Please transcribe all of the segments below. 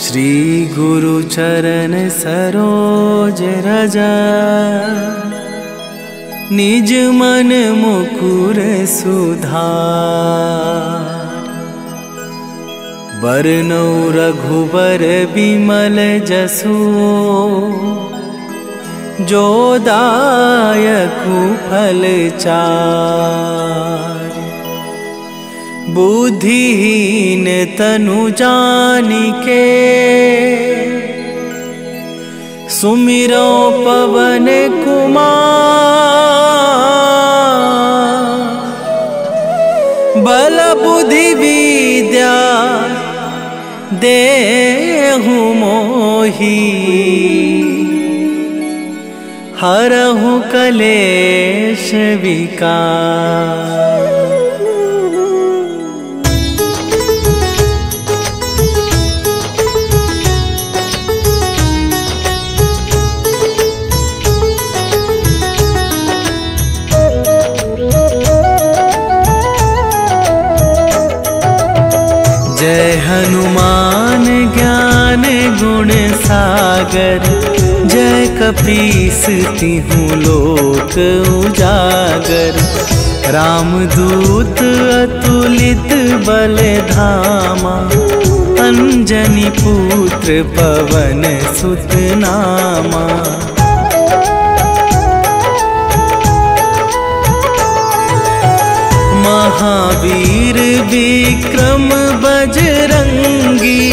श्री गुरु चरण सरोज रजा, निज मन मुकुर सुधार। बरनौ रघुबर बिमल जसु, जो दायकु फल चार। बुद्धिहीन तनु जानिके, सुमिरो पवन कुमार। बल बुद्धि विद्या देहु मोहि, हरहु कलेश विकार। जय हनुमान ज्ञान गुण सागर, जय कपीस तिहुँ लोक उजागर। रामदूत अतुलित बल धामा, अंजनी पुत्र पवन सुत नामा। महावीर विक्रम बजरंगी,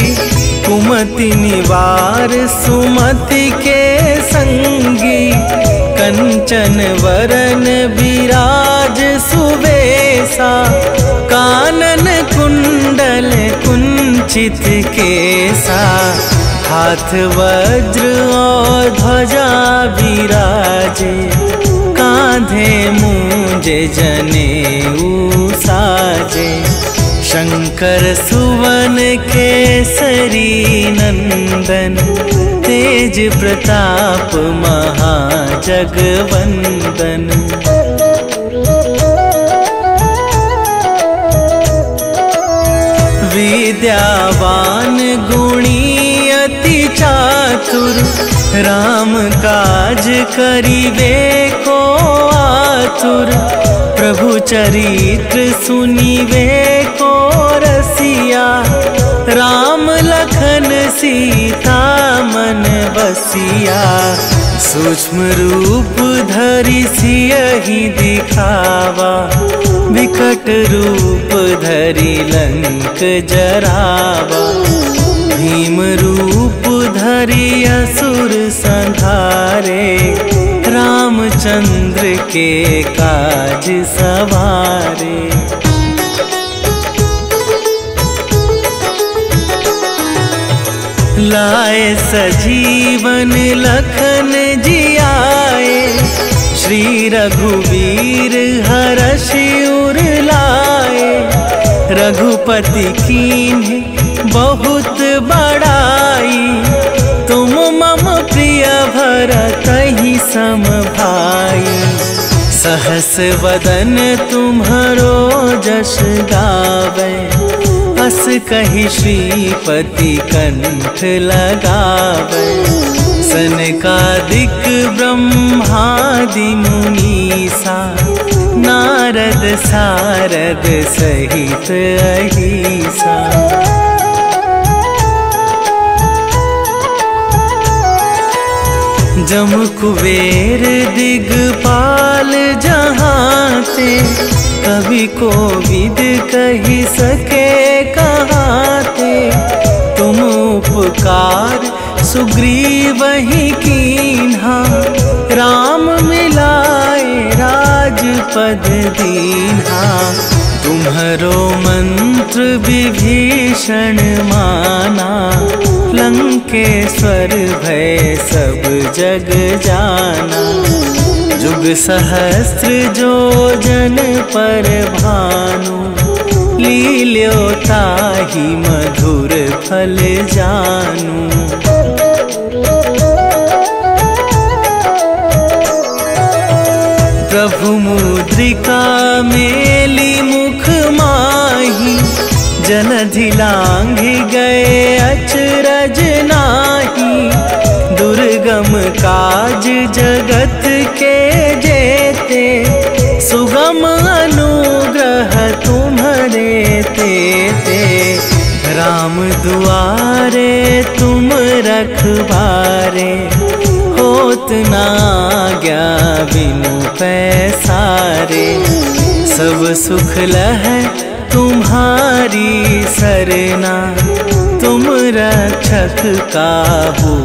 कुमति निवार सुमति के संगी। कंचन वरन विराज सुबेसा, कानन कुंडल कुंचित केसा। हाथ वज्र और ध्वजा विराजे, कांधे मूंजे जनेऊ साजे। शंकर सुवन केसरी नंदन, तेज प्रताप महाजगवंदन। विद्यावान गुणी अति चातुर, राम काज करिबे को आतुर। प्रभु चरित्र सुनिबे को रसिया, राम लखन सीता मन बसिया। सूक्ष्म रूप धरि सियहि दिखावा, विकट रूप धरि लंक जरावा। भीम रूप धरि असुर संहारे, रामचंद्र के काज सवारे। लाए सजीवन लखन जियाए, श्री रघुवीर हरषि उर लाए। रघुपति कीन्हे बहुत बड़ाई, तुम मम प्रिय भरतहि सम भाई। सहस वदन तुम्हरो जस गावे, अस कहि श्रीपति कंठ लगावे। सनकादिक ब्रह्मादि मुनीसा, नारद सारद सहित अहिसा। जम कुबेर दिगपाल जहांते, कवि कोविद कहि सके कहाते। तुम उपकार सुग्रीवहि कीन्हा, राम मिलाए राजपद दीन्हा। तुम्हरो मंत्र विभीषण माना, लंकेश्वर भय सब जग जाना। जुग सहस्त्र जो जन पर भानु, लील्यो ताहि मधुर फल जानू। प्रभु मुद्रिका मेली मुख माहि, जनधि लांघि गए अचरज नाही, दुर्गम काज जगत के जेते, सुगम अनुग्रह तुम्हारे तेते। राम दुआरे तुम रखवारे, होत ना आज्ञा बिनु पैसारे। सब सुख लह तुम्हारी सरना, तुम रक्षक काहू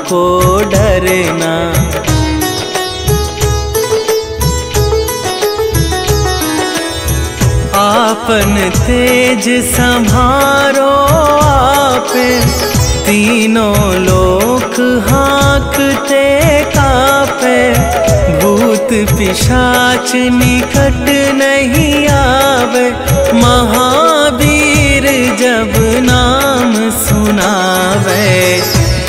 को डरना। आपन तेज संभारो आपे, तीनों लोक हाँकते कापे। भूत पिशाच निकट नहीं आवे, महावीर जब नाम सुनावे।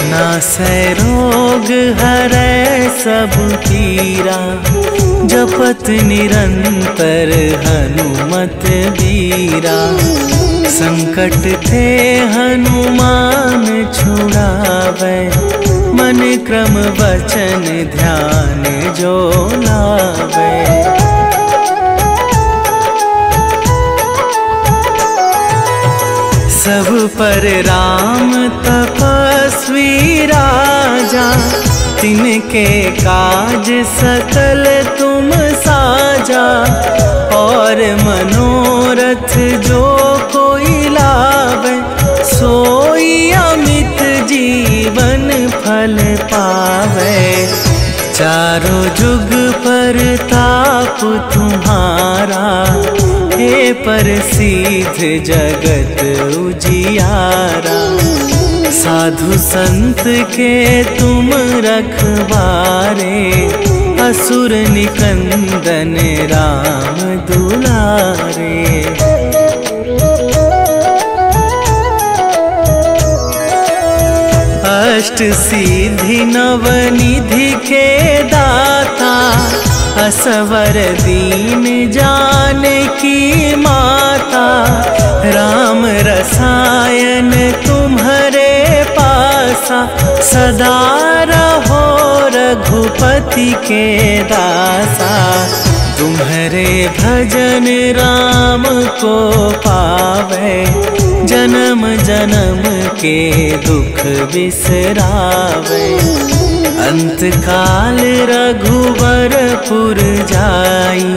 नासै रोग हरै सब पीरा, जपत निरंतर हनुमत बीरा। संकट ते हनुमान छुड़ावे, मन क्रम वचन ध्यान जो लावे। सब पर राम तपस्वी राजा, तिनके काज सकल तुम साजा। और मनोरथ जो कोई लावे, सोई अमित जीवन फल पावे। चारों जुग पर ताप तुम्हारा, हे प्रसिद्ध जगत उजियारा। साधु संत के तुम रखवारे, असुर निकंदन राम दुलारे। अष्ट सिद्धि नवनिधि के दाता, असवर दीन जानकी माता। राम रसायन तुम्हारे पासा, सदा रहो रघुपति के दासा। तुम्हारे भजन राम को पावे, जन्म जन्म के दुख बिसरावे। अंत काल रघुवरपुर जाई,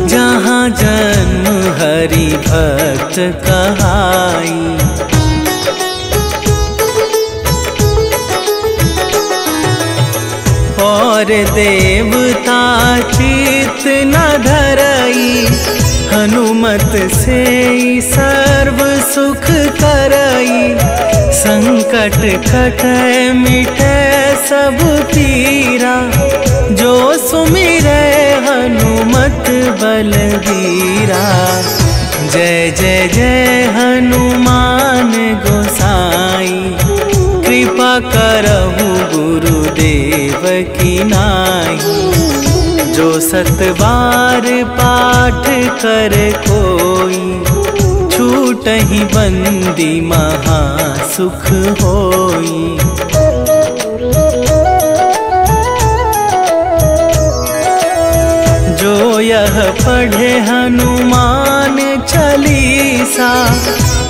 जहाँ जन्म हरि भक्त कहाई। और देवता चित न धरई, हनुमत से सर्व सुख करई। संकट कटै मिटै सब पीरा, जो सुमिरै हनुमत बलबीरा। जय जय जय हनुमान गोसाई, कृपा करहु गुरुदेव की नाई। जो सत बार पाठ कर कोई, छूटहि बंदी महा सुख होई। जो यह पढ़े हनुमान चालीसा,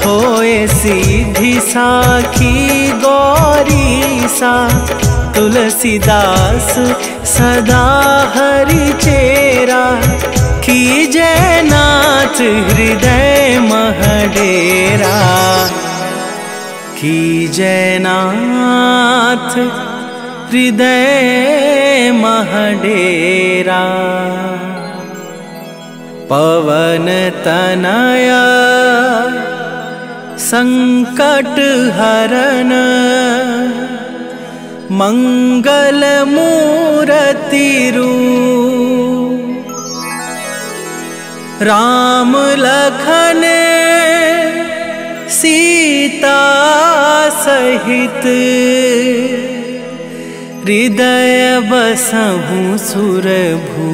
होए सीधी साखी गौरीसा। तुलसीदास सदा हरि चेरा, कीजय नाथ हृदय मह डेरा। कीजय नाथ हृदय मह डेरा। पवन तनया संकट हरन, मंगल मूर्ति रूप। राम लखन सीता सहित, हृदय बसहु सुरभू।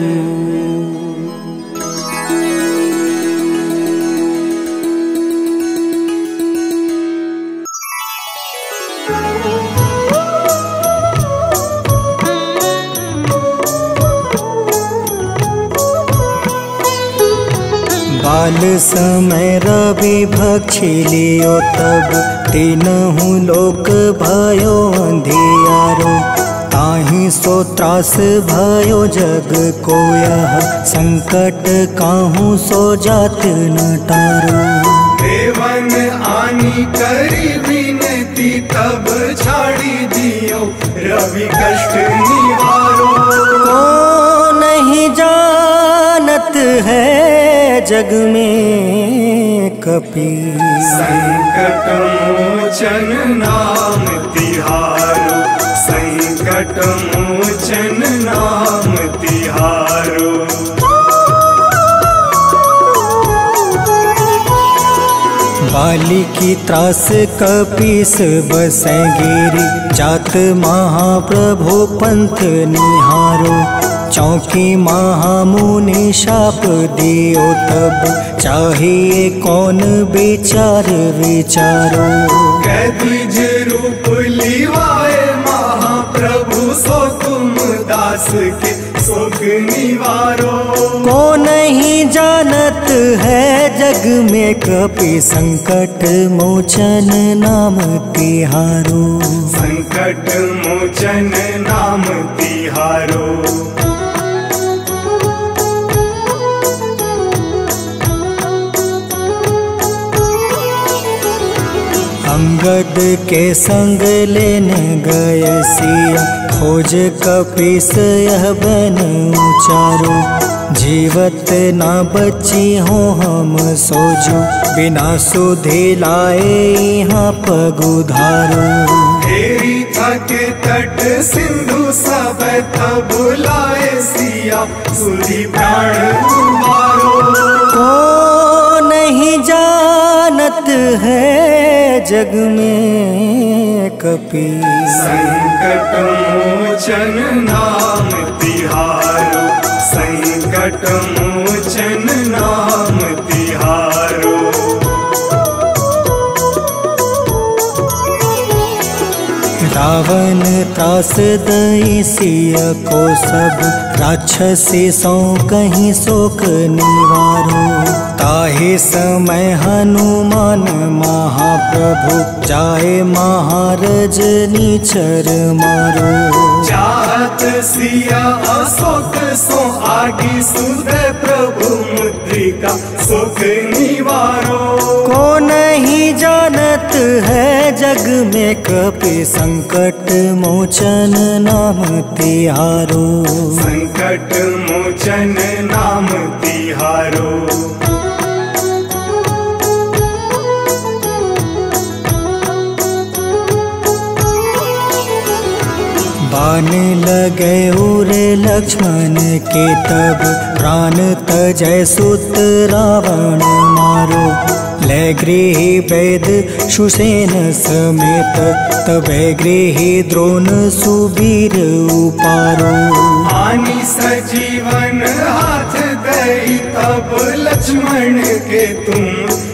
काल समय रवि भक्षी लियो तब तीनहु लोक भयो अंधियारो। ताहि सो त्रास भयो जग को यह संकट काहू सो जात न टारो। देवन आनी करी विनती तब छाड़ी दियो रवि कष्ट निवारो। को नहीं जानत है जग में कपि संकट मोचन नाम तिहारो। संकट मोचन नाम तिहारो। बाली की त्रास कपीस बसै गिरी जात महाप्रभु पंथ निहारो। चौकी महामुनि शाप दियो तब चाहिए कौन विचार विचारो। कैदिज रूप लिवाए महाप्रभु सो तुम दास के शोक निवारो। को नहीं जानत है जग में कपि संकट मोचन नाम तिहारो। संकट मोचन नाम तिहारो। अंगद के संग लेने गए सिया खोज कपीस यह बन उचारो। जीवत ना बची हो हम सोजो बिना सुधि लाए यहाँ पगुधारो। हेरी थके तट सिंधु सब तब लाए सिया सुधि प्राण तुम्हारो। को नहीं जानत है जग में कपि संकट मोचन नाम तिहारो। संकट मोचन नाम तिहारो। रावण त्रास दई सिया को सब राक्षसी सो कहीं शोक निवारो। ताहि समय हनुमान महाप्रभु जाए महारज नीचर मारो। चाहत सिया अशोक सो आगी सुधे प्रभु मुद्रिका सुख निवारो। को नहीं जानत है जग में कपि संकट मोचन नाम तिहारो। संकट मोचन नाम तिहारो। बाण लगे उरे लक्ष्मण के तब प्राण तजय सुत रावण मारो। ले गृही वैद सुसेन समेत तबे गृही द्रोण सुबीर उपारो। आनी सजीवन हाथ दई तब लक्ष्मण के तुम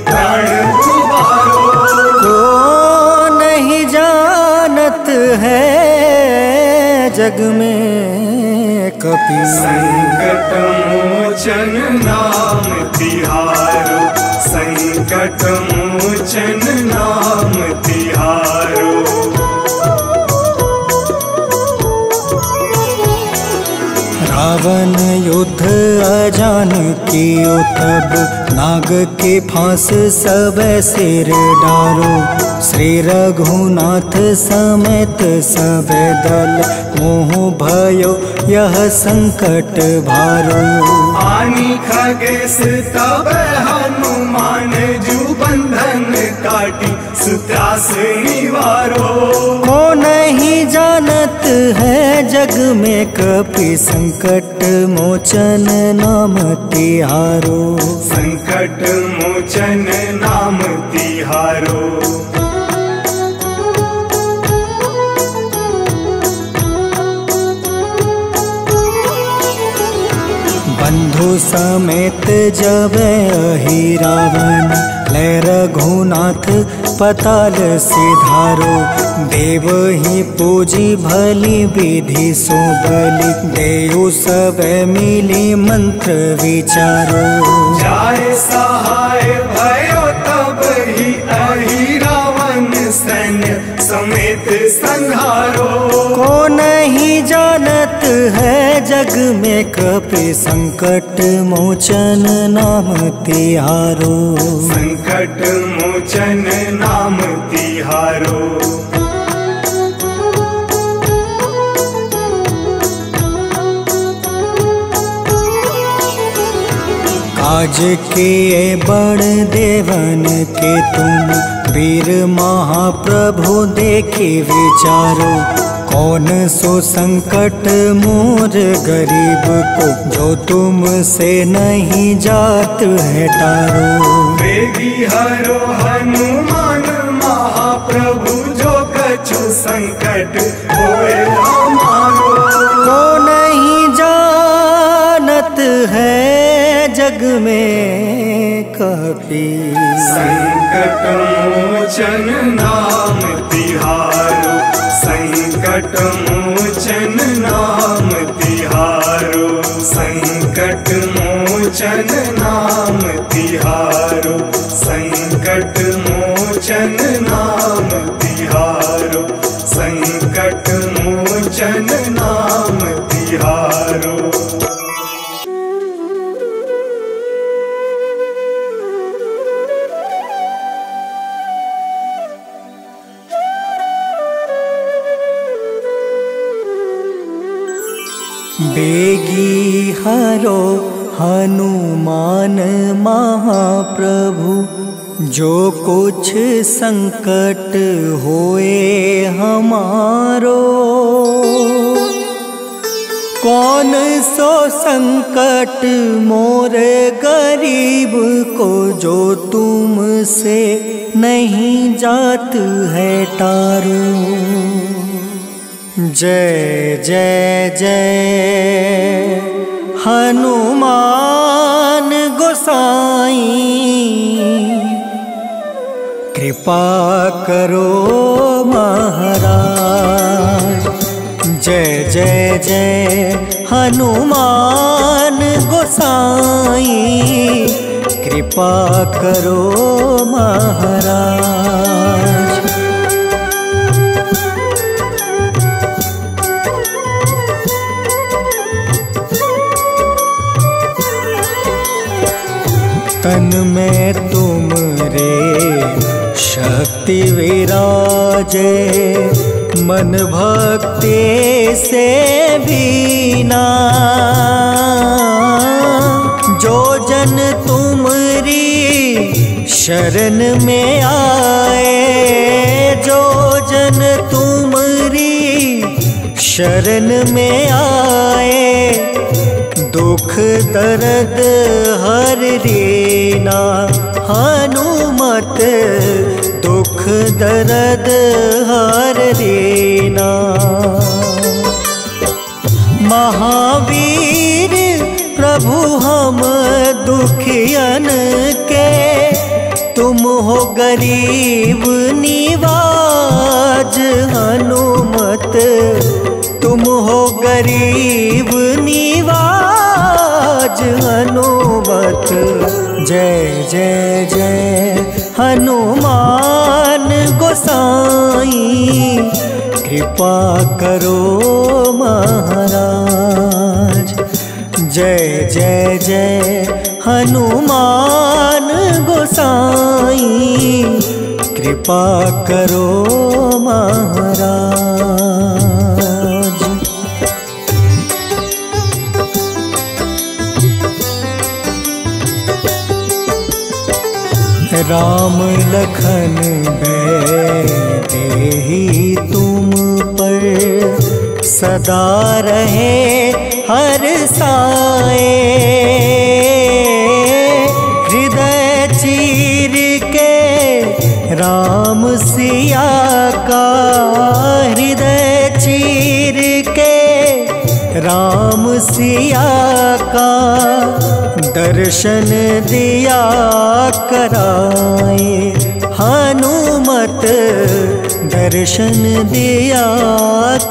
प्राण उबारो। को नहीं जानत है जग में कपि संकट मोचन नाम तिहारो। संकट मोचन नाम तिहारो। रावण युद्ध अजान कियो तब नाग के फांस सब सिर डारो। श्री रघुनाथ समेत सब दल मोह भयो यह संकट भारो। आनी खगेश तब हनुमान जू बंधन काटी सुत्रास निवारो। को नहीं जानत है जग में कपि संकट मोचन नाम तिहारो। संकट मोचन नाम तिहारो। बंधु समेत जब अहि रावण ले रघुनाथ पताल सिधारो। देव ही पूजी भली विधि सो बलि, देव सब मिली मंत्र विचारो। जाय सहाय भयो तब ही अहि रावण सैन्य समेत संहारो। को नहीं जानत है जग में कपि संकट मोचन नाम तिहारो। संकट मोचन नाम तिहारो। काज किए बड़ देवन के तुम, वीर महाप्रभु देखे विचारो। कौन सो संकट मोर गरीब को, जो तुमसे नहीं जात है टारो। वेगी हरो हनुमान महाप्रभु, जो कछु संकट होए हमारो। को नहीं जानत है जग में कपि, संकट मोचन नाम तिहारो। संकट मोचन नाम तिहारो। संकट मोचन नाम तिहारो। संकट मोचन नाम तिहारो। संकट मोचन नाम तिहारो। बेगी हरो हनुमान महाप्रभु, जो कुछ संकट होए हमारो। कौन सो संकट मोर गरीब को, जो तुमसे नहीं जात है टारो। जय जय जय हनुमान गोसाई, कृपा करो महाराज। जय जय जय हनुमान गोसाई, कृपा करो महाराज। तन में तुम रे शक्ति विराजे, मन भक्ति से बीना। जो जन तुमरी शरण में आए, जो जन तुमरी शरण में आए, दुख दर्द हर रीना। हनुमत दुख दर्द हर रीना। महावीर प्रभु हम दुखियन के, तुम हो गरीब निवाज। हनुमत तुम हो गरीब निवाज। हनुमत जय जय जय हनुमान गोसाई, कृपा करो महाराज। जय जय जय हनुमान गोसाई, कृपा करो महाराज। राम लखन देहि तुम पर, सदा रहे हर साए। हृदय चीर के राम सिया का, हृदय चीर के राम सिया का, दर्शन दिया कराए। हनुमत दर्शन दिया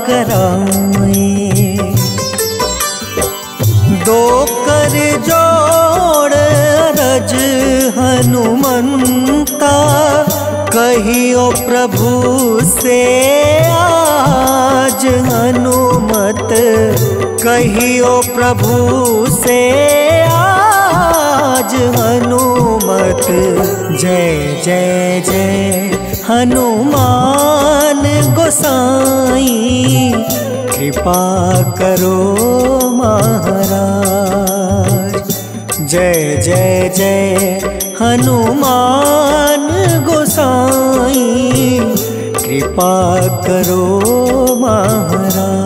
कराए। दो कर जोड़ अरज हनुमंता, कहियो प्रभु से आज हनुमत, कहियो प्रभु से आज हनुमत। जय जय जय हनुमान गोसाई, कृपा करो महाराज। जय जय जय हनुमान गोसाई, कृपा करो महाराज।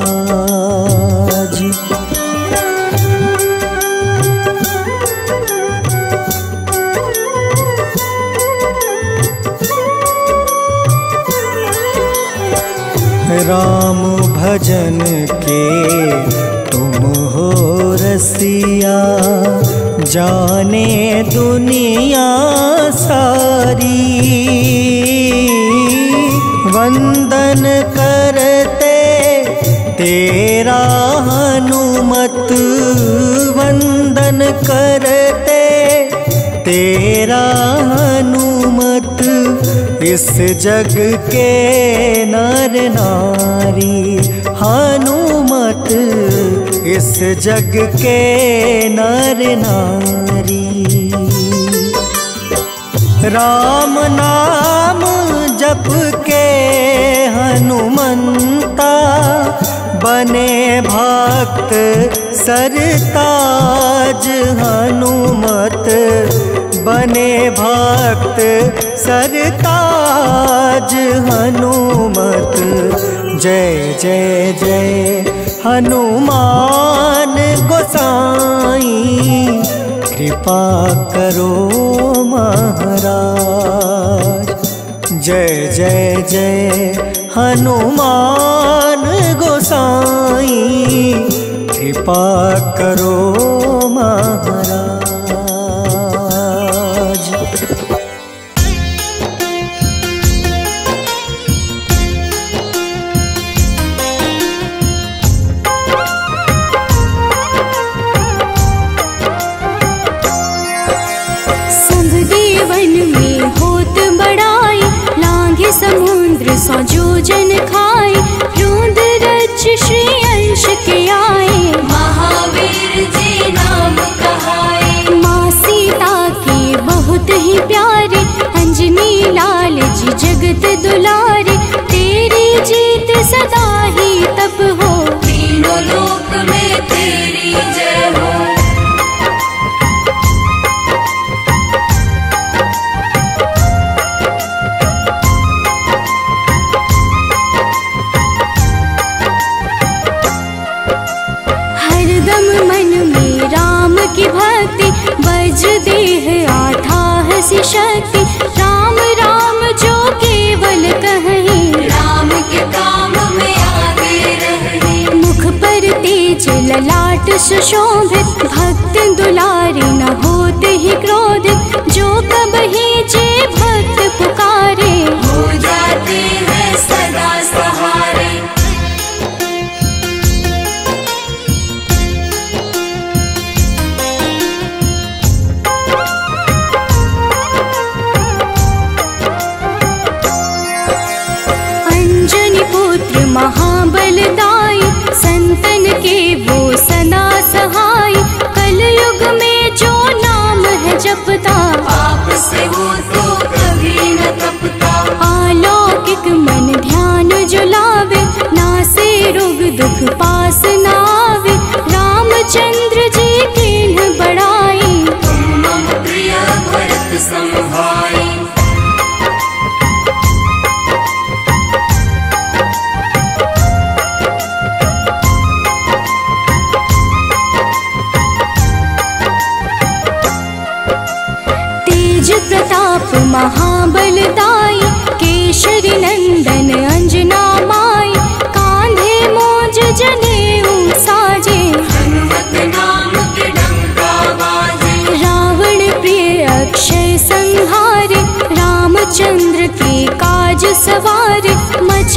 राम भजन के तुम हो रसिया, जाने दुनिया सारी। वंदन करते तेरा हनुमत, वंदन करते तेरा हनुमत। इस जग के नर नारी हनुमत, इस जग के नर नारी। राम नाम जप के हनुमंता, बने भक्त सरताज हनुमत, बने भक्त सरताज हनुमत। जय जय जय हनुमान गोसाई, कृपा करो महाराज। जय जय जय हनुमान गोसाई, कृपा करो महाराज। समुद्र सौ जोजन खाए, रोंद रच श्री अंश के आए। महावीर जी नाम कहाए, माँ सीता के बहुत ही प्यारे, अंजनी लाल जी जगत दुलारे। तेरी जीत सदा ही तब हो, तीनों लोक में तेरी जय हो। की भक्ति वज्र देह आधाह सी शक्ति, राम राम जो केवल कहें, राम के काम में आगे रहें। मुख पर तेज ललाट सुशोभित, भक्त दुलारे न होते ही क्रोधित। जो कबहि जे भक्त पुकारे, हो जाते हैं सदा सहारे। महाबलदाई, संतन के वो सदा सहाय। कलयुग में जो नाम है जपता, पाप से वो तो कभी न तपता। अलौकिक मन ध्यान जो लावे, नासे रोग दुख पास न आवे। रामचंद्र जी के बड़ाई, तुम मम प्रिय भरत संभाई। प्रताप महाबलदाई, केशरी नंदन अंजना माई। कांधे मोज जनेऊ साजे, हनुमत नाम के डंका बाजे। रावण प्रिय अक्षय संहारे, रामचंद्र के काज सवारे। मछ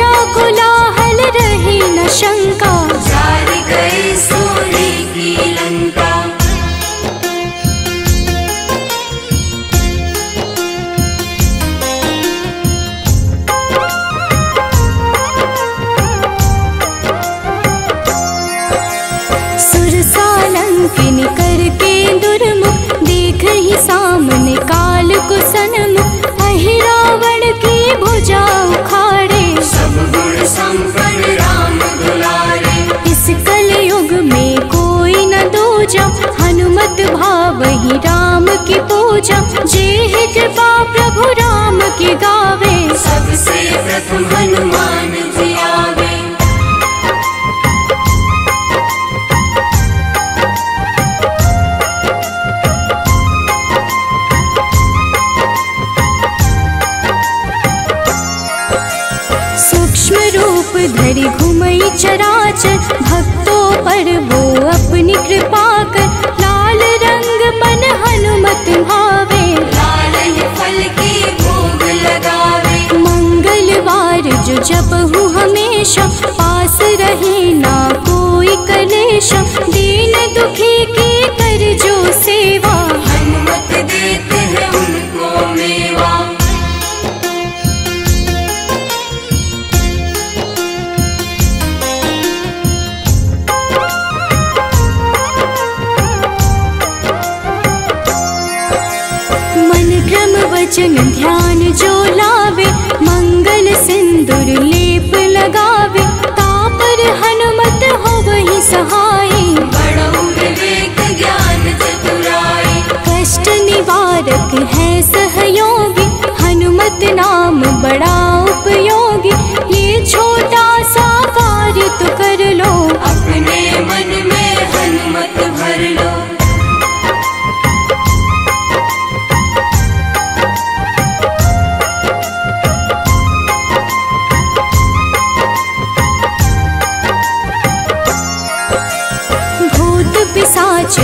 प्रथम हनुमान जी आवे। सूक्ष्म रूप धरि घुमई चराचर, भक्तों पर वो अपनी कृपा कर। लाल रंग मन हनुमत भावे, लाल ही फल की भोग लगावे। मंगलवार जो जपहु हमेशा, पास रहे ना कोई कलेश। दीन दुखी की कर जो सेवा, हनुमत देते हैं उनको मेवा। वचन ध्यान जो लावे, मंगल सिंदूर लेप लगावे। तापर हनुमत हो वही सहाय, बड़ो विवेक ज्ञान चतुराई। कष्ट निवारक है सहयोगी, हनुमत नाम बड़ा उपयोगी। ये छोटा सा कार्य तो कर लो, अपने मन में हनुमत भर लो।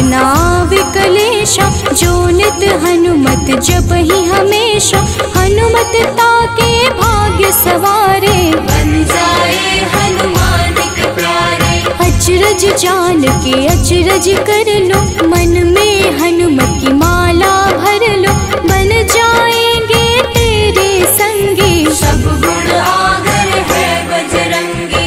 नाव कलेशा, जो नित हनुमत जपहि हमेशा। हनुमत ताके भाग्य सवारे, बन जाए हनुमान के प्यारे। अचरज जान के अचरज कर लो, मन में हनुमत की माला भर लो। बन जाएंगे तेरे संगी, सब गुण आगर है बजरंगी।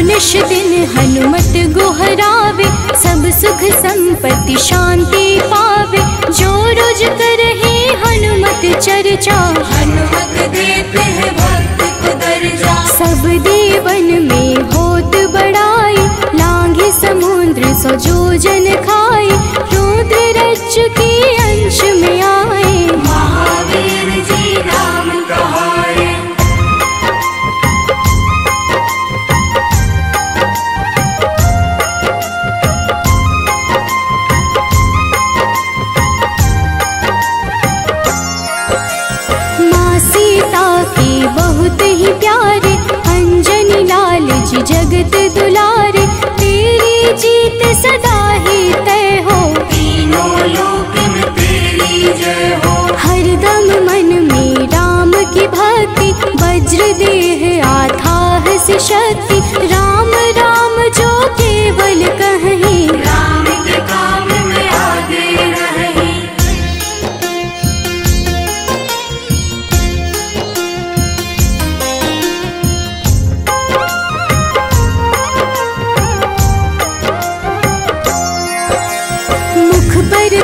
निश दिन हनुमत गोहरावे, सब सुख संपत्ति शांति पावे। जो रोज करहे हनुमत चर्चा, हनुमत देते हैं भक्त को दर्जा। सब देवन में होत बड़ाई, लांघे समुद्र सो जो जन खाए। रुद्र रज के अंश में आए, महावीर जी राम कहाए। बहुत ही प्यारे, अंजनी लाल जी जगत दुलारे। तेरी जीत सदा ही तय हो, तीनों लोक में तेरी जय हो। हरदम मन में राम की भक्ति, वज्र देह आथाह से शक्ति। राम राम जो केवल कहीं, राम के काम में आगे रहे।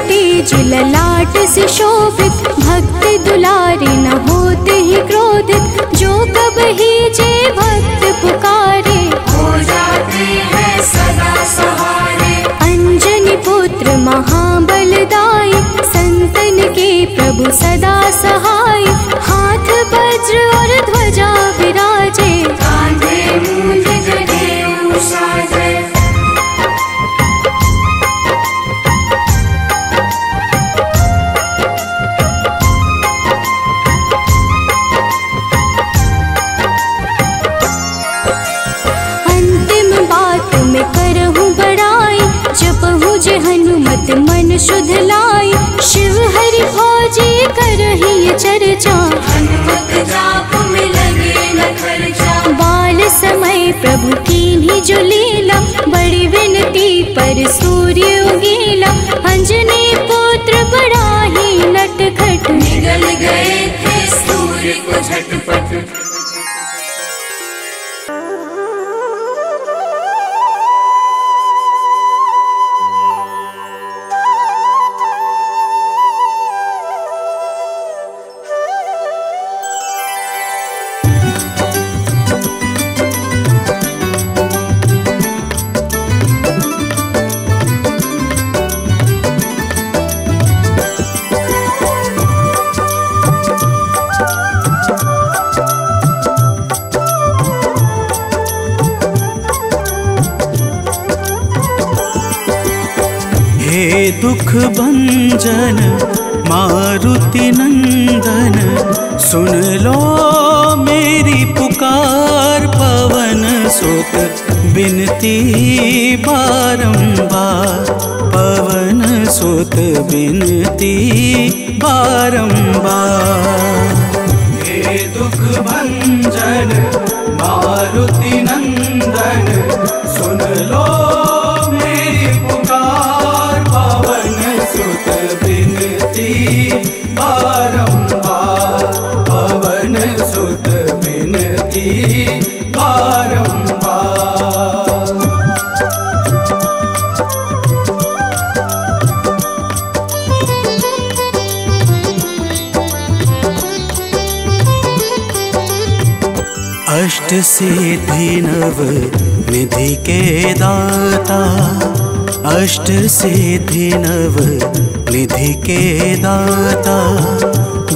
तेज ललाट से शोभित, भक्त दुलारे न होते ही क्रोधित। जो कब ही जे भक्त पुकारे, हो जाते हैं सदा सहारे। अंजनी पुत्र महाबलदाई, संतन के प्रभु सदा सहाय। हाथ वज्र और ध्वजा विराजे, कांधे मूंज जनेऊ साजे। हनुमत मन शुद्ध लाई, शिव हरि भोजी करहि चर्चा। हनुमत जाप में लगे न खर्चा, बाल समय प्रभु कीन्ही जो लीला। बड़ी विनती पर सूर्य उगेला, अंजनी पुत्र बड़ा ही नटखट। निगल गए थे सूर्य को झटपट। दुख भंजन मारुति नंदन, सुन लो मेरी पुकार। पवन सुत बिनती बारंबार, पवन सुत बिनती बारंबार। हे दुख भंजन मारुति नंदन, सुन लो मेरी पुकार। पवन सुत बिनती बारंबार, पवन सुत बिनती बारंबार। अष्ट सिद्धि नव निधि के दाता, अष्ट सिद्धि नव निधि के दाता।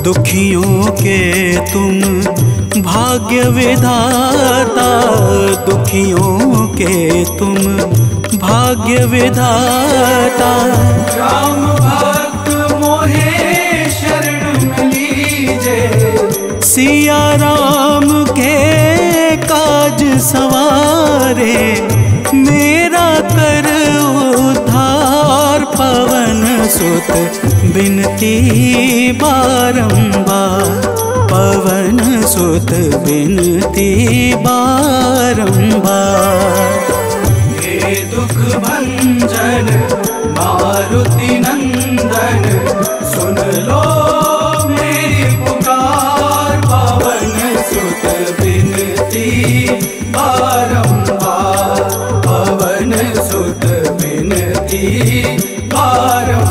दुखियों के तुम भाग्य विधाता, दुखियों के तुम भाग्य विधाता। राम भक्त मोहे शरण लीजे, सिया राम के काज सवारे। मेरा कर उद्धार, पवन सुत बिनती बारंबार, पवन सुत बिनती बारंबार। हे दुख भंजन मारुति नंदन, सुन लो मेरी पुकार। पवन सुत बिनती बारंबार, पवन सुत बिनती बारंबार।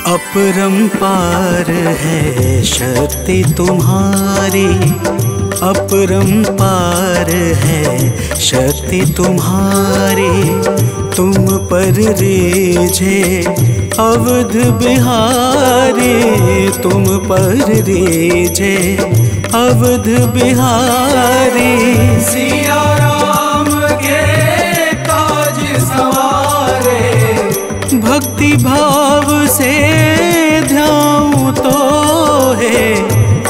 अपरंपार है शक्ति तुम्हारी, अपरंपार है शक्ति तुम्हारी। तुम पर रीझे अवध बिहारी, तुम पर रीझे अवध बिहारी। सिया राम के काज सवारे, भक्ति भाव से ध्याऊं तो है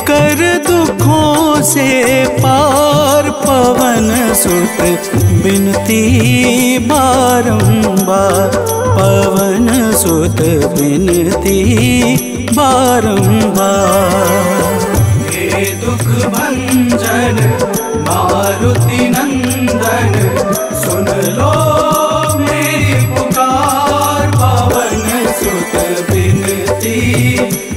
कर दुखों से पार। पवन सुत बिनती बारंबार, पवन सुत बिनती बारंबार। हे दुख भंजन मारुति नंदन, सुन लो मेरी पुकार। पवन सुत बिनती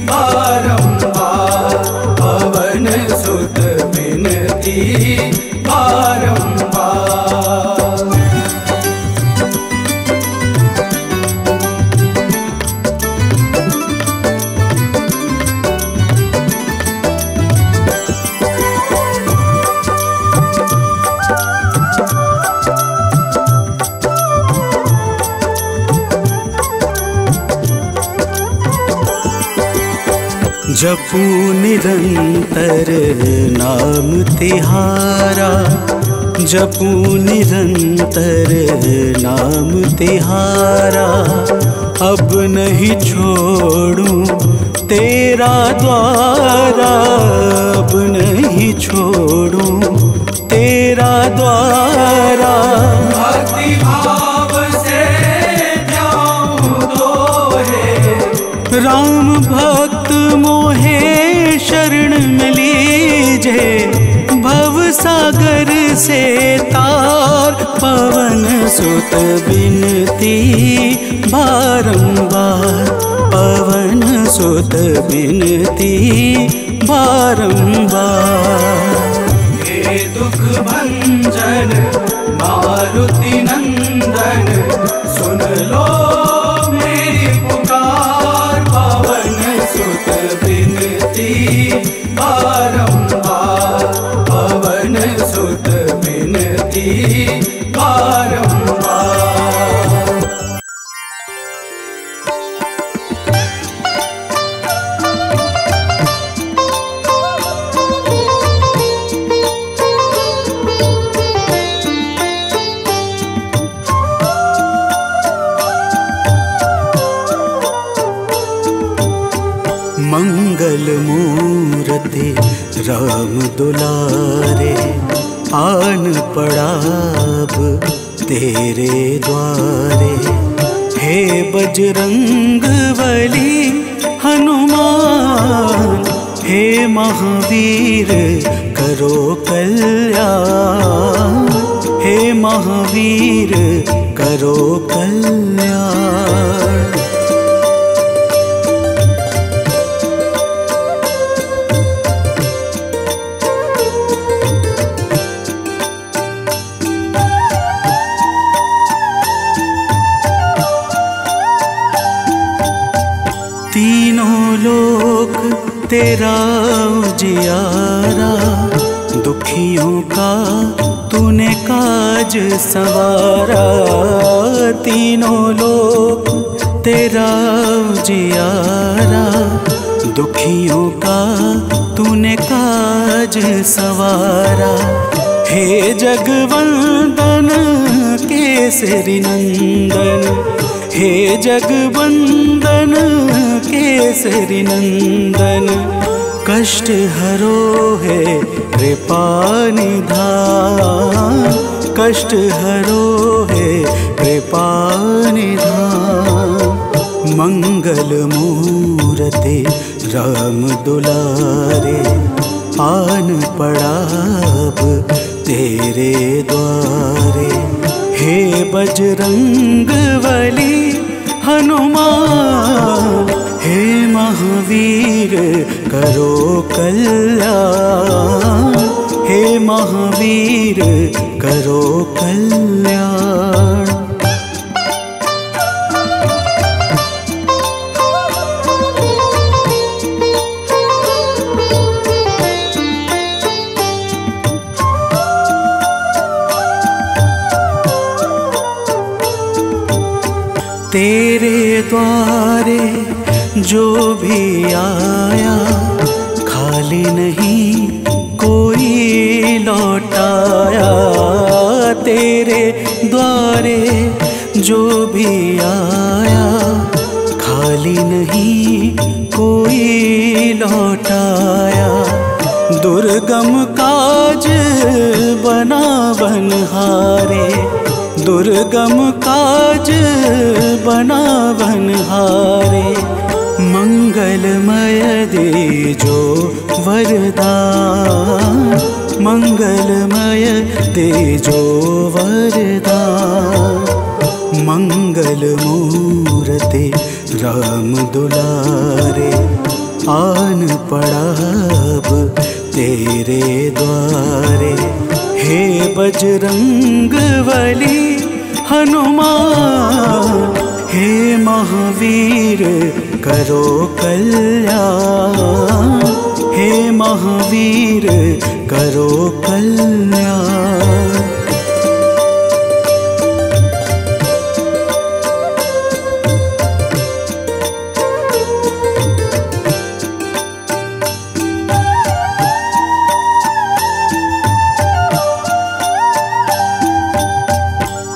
बारंबार, पवन सुत बिनती बारंबार। जपू निरंतर नाम तिहारा, जपू निरंतर नाम तिहारा। अब नहीं छोड़ूं तेरा द्वारा, अब नहीं छोड़ूं तेरा द्वारा। भक्ति भाव से ध्याऊं तो है, राम भक्त मोहे शरण में लीजे। भव सागर से तार, पवन सुत बिनती बारंबार, पवन सुत बिनती बारंबार। हे दुख भंजन मारुति नंदन, सुन लो मेरी पुकार। पवन सुत बिनती बारंबार, पवन सुत बिनती बारंबार। मूरति राम दुलारे, आन पड़ा अब तेरे द्वारे। हे बजरंग बली हनुमान, हे महावीर करो कल्याण, हे महावीर करो कल्याण। तीनों लोक तेरा उजियारा, दुखियों का तूने काज सवारा। तीनों लोक तेरा उजियारा, दुखियों का तूने काज सवारा। हे जगवंदन केसरी नंदन, हे जगवंदन केसरी नंदन। कष्ट हरो है कृपा निधान, कष्ट हरो है कृपा निधान। मंगल मूरति राम दुलारे, आन पड़ा अब तेरे द्वारे। हे बजरंग बली हनुमान, हे महावीर करो कल्याण, हे महावीर करो कल्याण। तेरे द्वारे जो भी आया, खाली नहीं कोई लौटाया। तेरे द्वारे जो भी आया, खाली नहीं कोई लौटाया। दुर्गम काज बना बनहारे, दुर्गम काज बना बनहारे। मंगलमय दे जो वरदान, मंगलमय दे जो वरदान। मंगल मूरति राम दुलारे, आन पड़ा अब तेरे द्वारे। हे बजरंग बली हनुमान, हे महावीर करो कल्याण, हे महावीर करो कल्याण।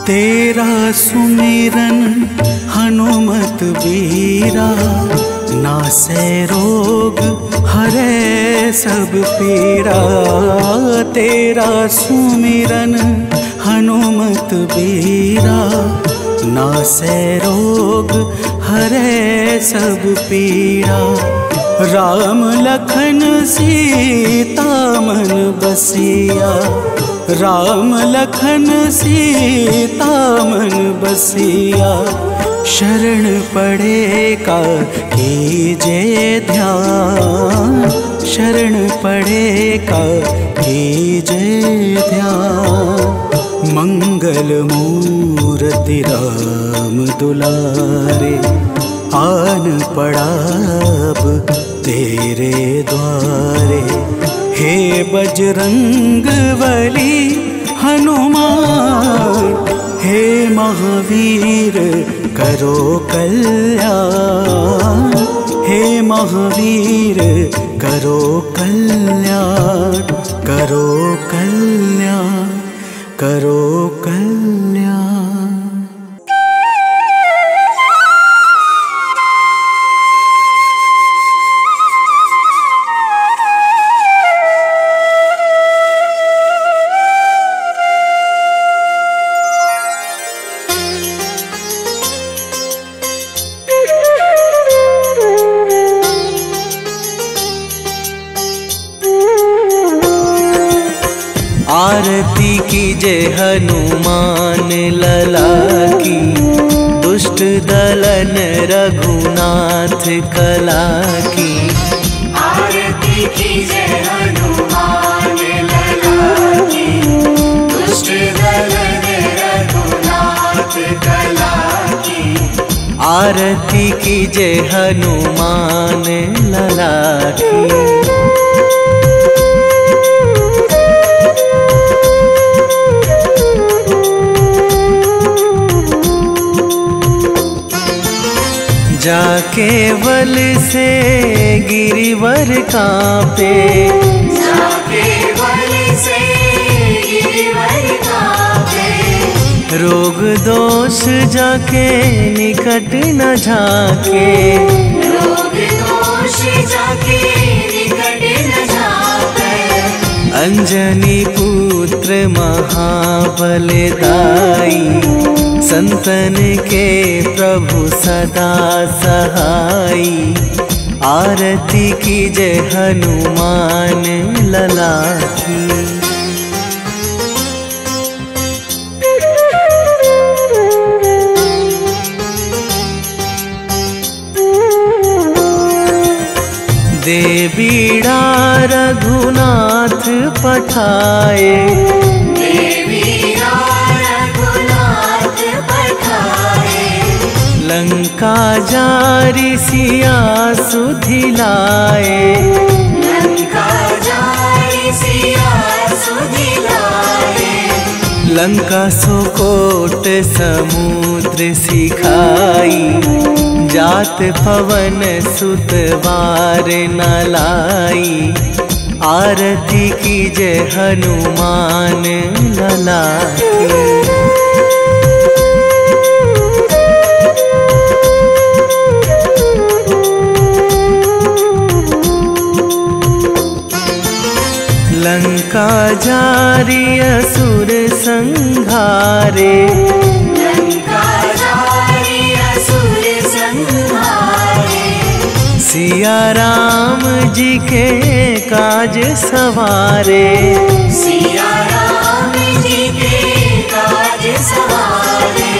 तेरा सुमिरन हनुमत बीरा, नासै रोग हरै सब पीरा। तेरा सुमिरन हनुमत बीरा, नासै रोग हरै सब पीरा। राम लखन सीता मन बसिया, राम लखन सीता मन बसिया। शरण पड़े का कीजे ध्यान, शरण पड़े का कीजे ध्यान। मंगल मूरति राम दुलारे, आन पड़ा अब तेरे द्वारे। हे बजरंग बली हनुमान, हे महावीर करो कल्याण, हे महावीर करो कल्याण, करो कल्याण, करो कल्याण। कीजे हनुमान लला की, दुष्ट दलन रघुनाथ कला की। आरती कीजे हनुमान लला की, दुष्ट दलन रघुनाथ कला की। आरती कीजे हनुमान लला की। जाके बल से गिरिवर कांपे, जाके बल से गिरिवर कांपे। रोग दोष जाके निकट न झाके, रोग दोष जाके निकट न झाके। अंजनी पुत्र महाबलदाई, संतन के प्रभु सदा सहाई। आरती कीजे हनुमान लला की। दे बीड़ा रघुनाथ पठाए, लंका जारी सिया सुधिलाए, लंका जारी सिया सुधिलाए। लंका सुकोट समुद्र सिखाई, जात पवन सुत बार न लाई। आरती कीजे हनुमान लला की। लंका जारी असुर संहारे, लंका जारी असुर संहारे। सिया राम जी के काज सवारे, सिया राम जी के काज सवारे।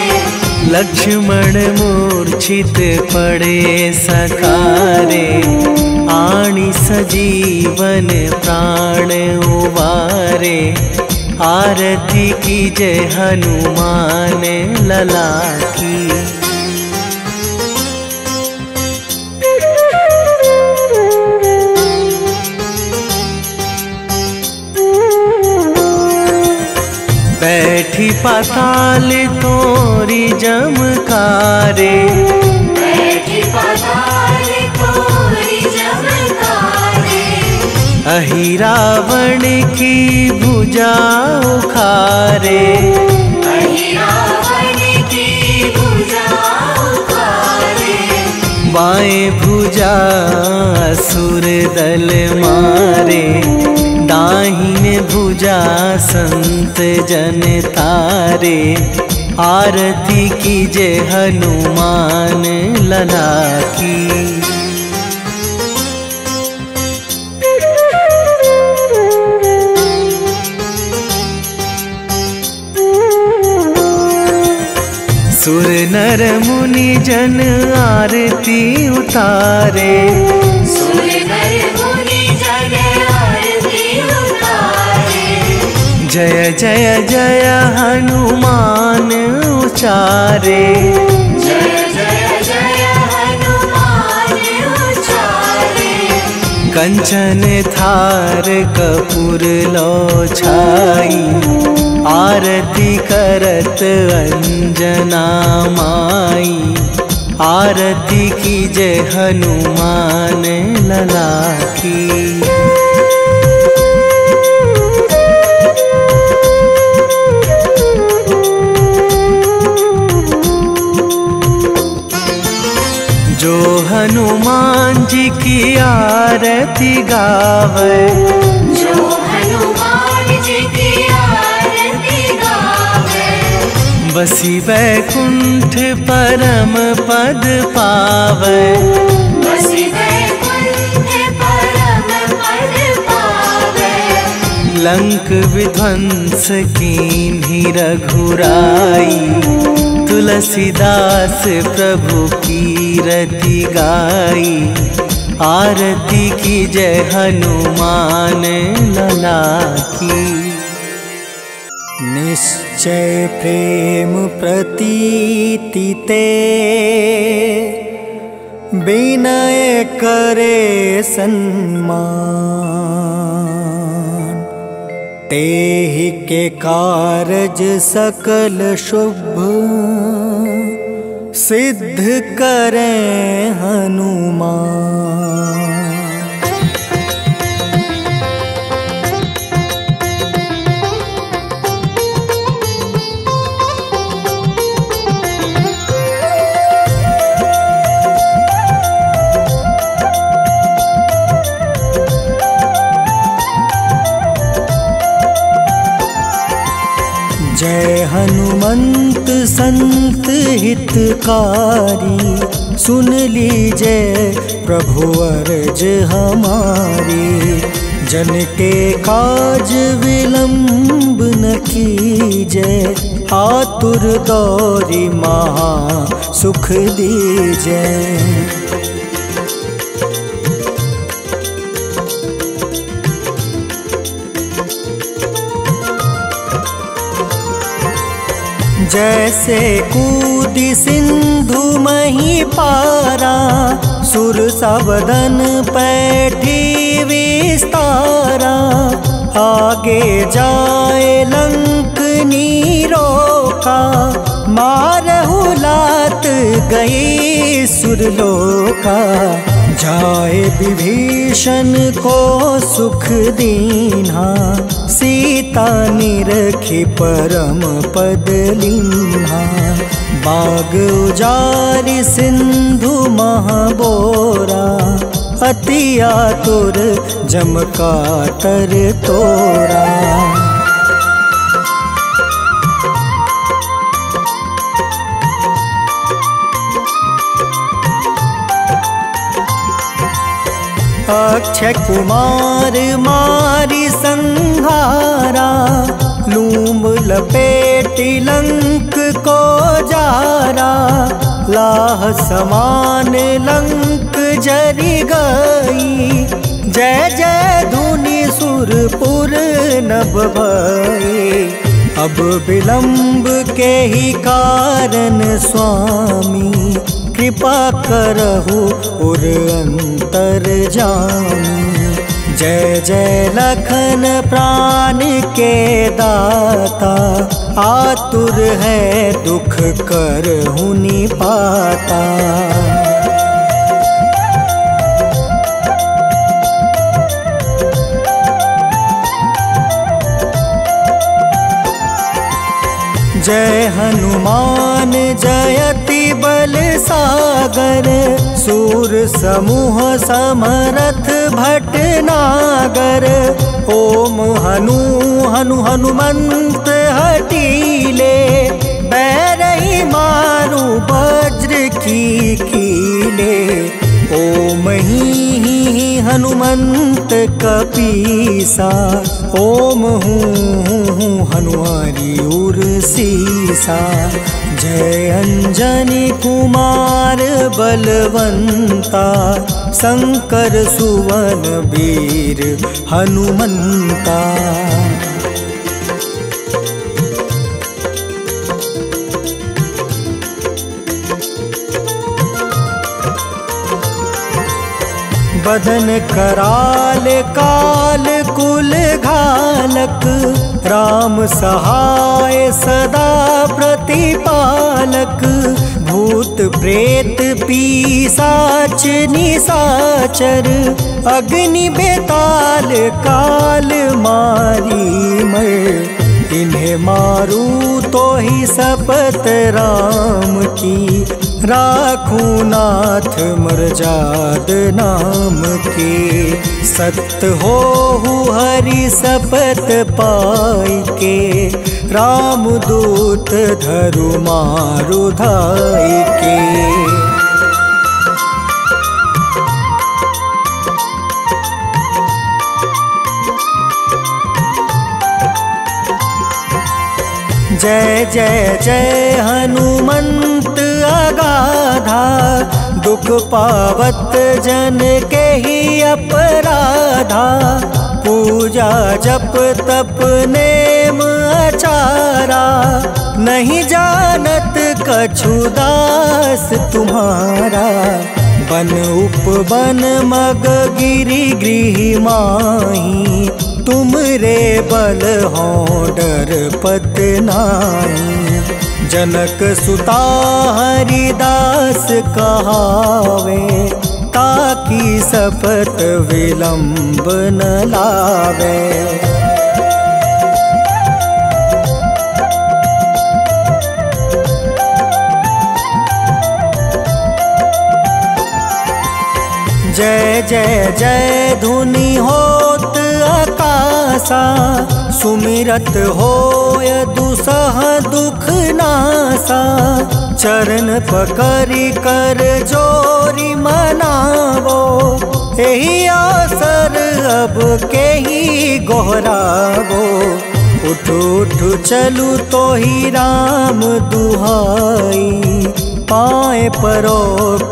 लक्ष्मण मूर्छित पड़े सकारे, आणी सजीवन प्राण उबारे। आरती कीजे हनुमान लला की। बैठी पाताल तोरी जमकारे, बैठी पाताल तोरी जमकारे। अहि रावण की भुजा उखारे, अहि रावण की भुजा उखारे। बाएं भुजा असुर दल मारे, दाहिने भुजा संत जन तारे। आरती कीजे हनुमान लला की। सुर नर मुनि जन आरती उतारे, सुर नर मुनि जन आरती उतारे। जय जय जय हनुमान उचारे, जय जय जय हनुमान उचारे। कंचन थार कपूर लो छाई, आरती करत अंजना माई। आरती कीजे हनुमान लला की। जो हनुमान जी की आरती गावे, जो हनुमान जी की आरती गावे। बसी वैकुंठ परम पद पावे, बसी वैकुंठ परम पद पावे। लंक विध्वंस कीन्ही रघुराई। तुलसीदास प्रभु कीरति गाई। आरती की जय हनुमान लला की। निश्चय प्रेम प्रतीति ते विनय करे सन्मान। तेहि के कारज सकल शुभ सिद्ध करें हनुमान। जय हनुमंत संत हितकारी। सुन लीजय प्रभु अर्ज हमारी। जन के काज विलंब न कीजय। आतुर दौरी महा सुख दीजय। जैसे कूदी सिंधु मही पारा। सुर सबदन पैठी विस्तारा। आगे जाए लंक नीरोका। मारहु लात गई सुरलोका। जाए विभीषण को सुख दीन्हा। सीता निरखी परम पद लीन्हा। बाग उजारि सिंधु महाबोरा। अति आतुर जम काटर तोरा। अक्षय कुमार मारी संहारा। लूम लपेटी लंक को जारा। लाह समान लंक जरी गई। जय जय धुनि सुरपुर नभ भई। अब विलंब के ही कारण स्वामी। कृपा करहु उर अंतर जामी। जय जय लखन प्राण के दाता। आतुर है दुख करहु निपाता। जय हनुमान जयति बल सागर। सूर समूह समरथ भटनागर। ओम हनु हनु हनुमंत हटीले। बैरही मारू वज्र की कीले। ओम ही हनुमंत कपीसा। ओम हूँ हनुमारी उर सीसा। जय अंजनी कुमार बलवंता। शंकर सुवन वीर हनुमंता। बदन कराल काल कुल घालक। राम सहाय सदा प्रतिपालक। भूत प्रेत पिशाच निशाचर। अग्नि बेताल काल मारी मर। इन्हें मारू तो ही शपथ राम की। राखूं नाथ मर्याद नाम के। सत्य हो हरि शपथ पाई के। राम दूत धरु मारु धाई के। जय जय जय हनुमंत अगाधा, दुख पावत जन के ही अपराधा। पूजा जप तप नेम आचारा, नहीं जानत कछु दास तुम्हारा। बन उपवन मग गिरि गृह माही, तुम रे बल हो डर पत नाई। जनक सुता हरिदास कहावे, ताकि सपत विलंब न लावे। जय जय जय धुनि होत आकाशा, सुमिरत होय दुसह दुख नासा। चरण पकड़ि कर जोरी मनावो, एही अवसर अब के ही गोहरावो। उठ उठ चलू तो ही राम दुहाई, पाए परो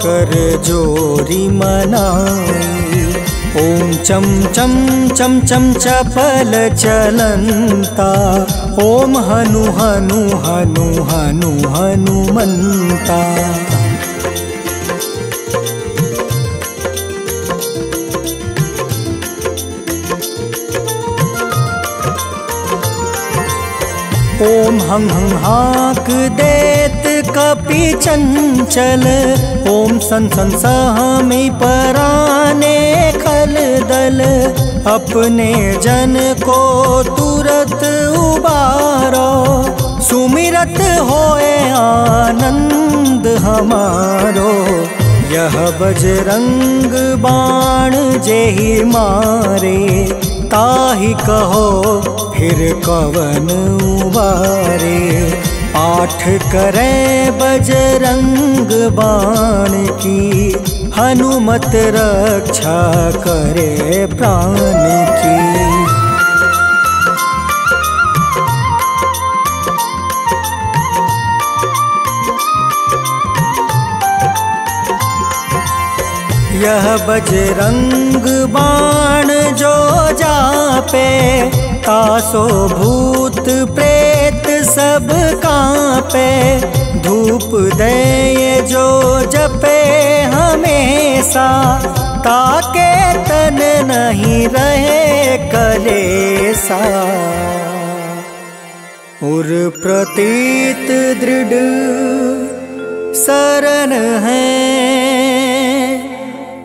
कर जोरी मनाई। ओम चम चम चम चम चपल चलंता, ओम हनु हनु हनु हनु हनुमंता। ओम हं हं हाक देत कपि चंचल, ओम सन सन सहमी पराने खल दल। अपने जन को तुरत उबारो, सुमिरत होए आनंद हमारो। यह बजरंग बाण जेहि मारे, ताहि कहो फिर कवन उबारे। पाठ करे बजरंग बाण की, हनुमत रक्षा करे प्राण की। यह बजरंग बाण जो जापे, तासो भूत प्रेत सब कांपे। धूप दे जो जपे हमेशा, ताके तन नहीं रहे कलेसा। उर प्रतीत दृढ़ शरण है,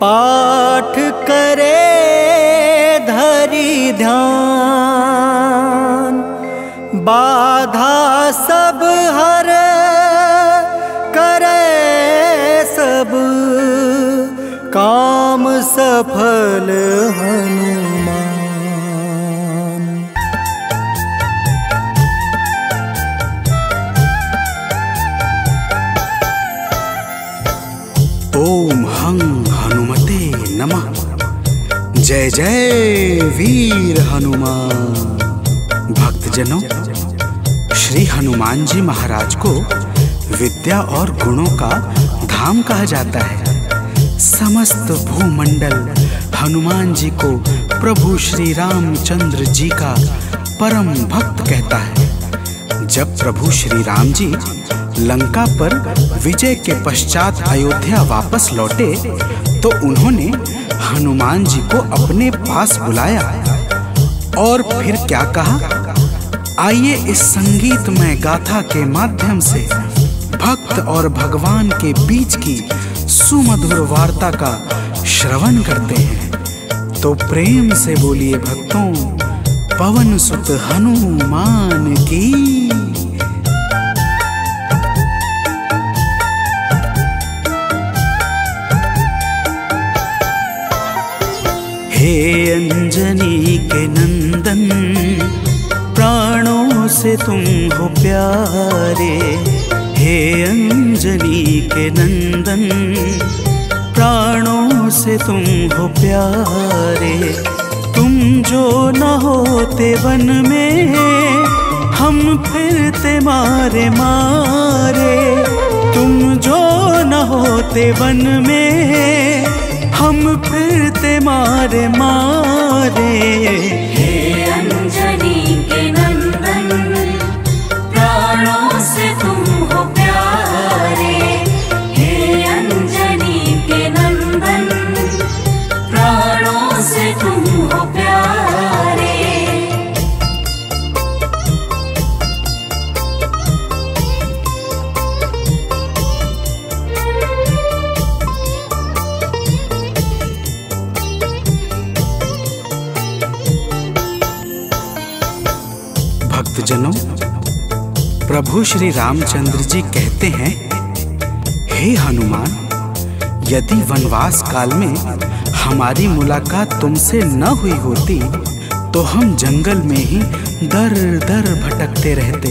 पाठ करे धरि ध्यान। बाधा सब हर करे सब, काम सफल हनुमान। ओम हं हनुमते नमः। जय जय वीर हनुमान। भक्तजनों, श्री हनुमान जी महाराज को विद्या और गुणों का धाम कहा जाता है। समस्त भूमंडल हनुमान जी को प्रभु श्री रामचंद्र जी का परम भक्त कहता है। जब प्रभु श्री राम जी लंका पर विजय के पश्चात अयोध्या वापस लौटे, तो उन्होंने हनुमान जी को अपने पास बुलाया और फिर क्या कहा, आइए इस संगीतमय गाथा के माध्यम से भक्त और भगवान के बीच की सुमधुर वार्ता का श्रवण करते हैं। तो प्रेम से बोलिए भक्तों, पवन सुत हनुमान की। हे अंजनी के नंदन, प्राणों से तुम हो प्यारे। हे अंजनी के नंदन, प्राणों से तुम हो प्यारे। तुम जो न होते वन में, हम फिरते मारे मारे, तुम जो न होते वन में, हम फिरते मारे मारे। हे अंजनी के नंदन, प्राणों से तुम हो प्यारे। हे अंजनी के नंदन, प्राणों से तुम हो प्यारे। भक्तजनों, प्रभु श्री रामचंद्र जी कहते हैं, हे हनुमान, यदि वनवास काल में हमारी मुलाकात तुमसे न हुई होती तो हम जंगल में ही दर दर भटकते रहते।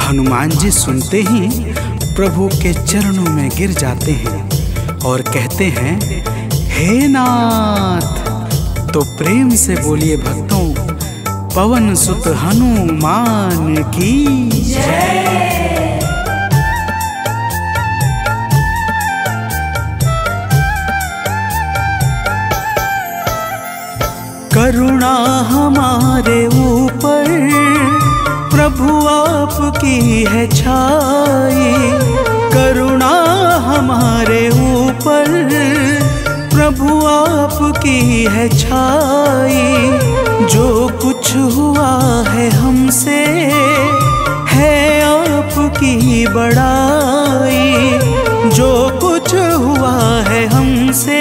हनुमान जी सुनते ही प्रभु के चरणों में गिर जाते हैं और कहते हैं, हे नाथ। तो प्रेम से बोलिए भक्तों, पवन सुत हनुमान की जय। करुणा हमारे ऊपर प्रभु आपकी है छाई, करुणा हमारे ऊपर प्रभु आपकी है छाई। जो कुछ हुआ है हमसे है आपकी बड़ाई, जो कुछ हुआ है हमसे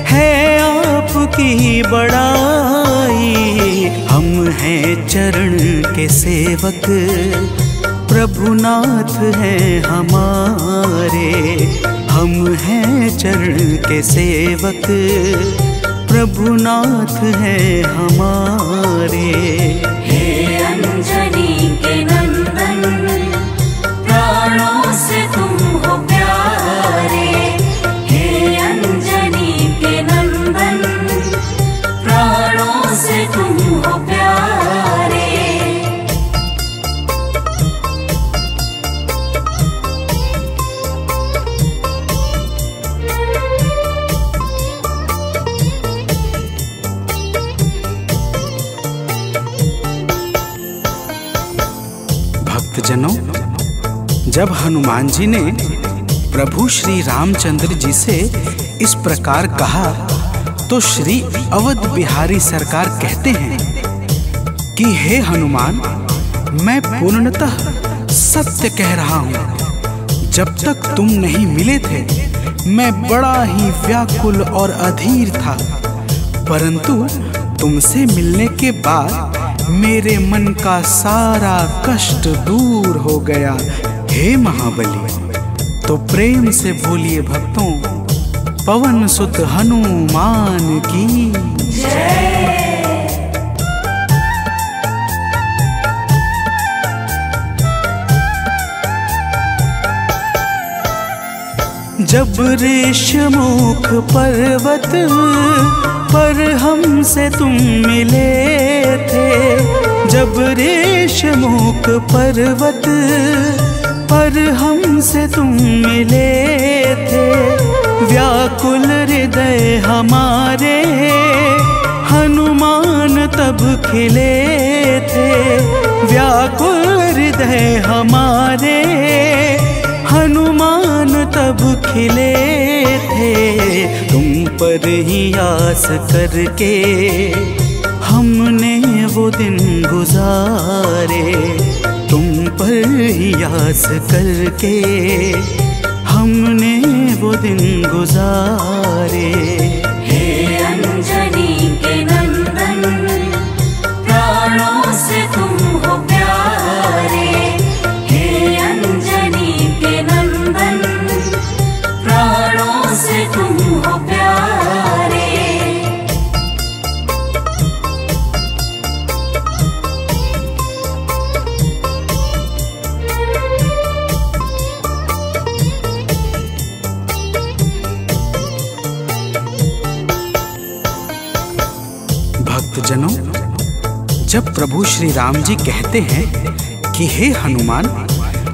है आपकी बड़ाई। हम हैं चरण के सेवक, प्रभुनाथ हैं हमारे। हम हैं चरण के सेवक, प्रभुनाथ हैं हमारे। हे अंजनी के नंदन, प्राणों से तुम हो प्यारे। हे अंजनी के नंदन, प्राणों से तुम हो प्यारे। भक्तजनों, जब हनुमान जी ने प्रभु श्री रामचंद्र जी से इस प्रकार कहा तो श्री अवध बिहारी सरकार कहते हैं कि हे हनुमान, मैं पूर्णतः सत्य कह रहा हूँ। जब तक तुम नहीं मिले थे मैं बड़ा ही व्याकुल और अधीर था, परंतु तुमसे मिलने के बाद मेरे मन का सारा कष्ट दूर हो गया। हे महाबली, तो प्रेम से बोलिए भक्तों, पवन सुत हनुमान की जय। जब ऋषमुख पर्वत पर हमसे तुम मिले थे, जब ऋषमुख पर्वत पर हमसे तुम मिले थे, व्याकुल हृदय हमारे हनुमान तब खिले थे। व्याकुल हृदय हमारे हनुमान तब खिले थे। तुम पर ही आस करके हमने वो दिन गुजारे, तुम पर ही आस करके हमने वो दिन गुजारे। हे अंजनी के नंदन, प्राणों से तुम हो प्यारे। हे अंजनी के नंदन, प्राणों से तुम हो प्यारे। जब प्रभु श्री राम जी कहते हैं कि हे हनुमान,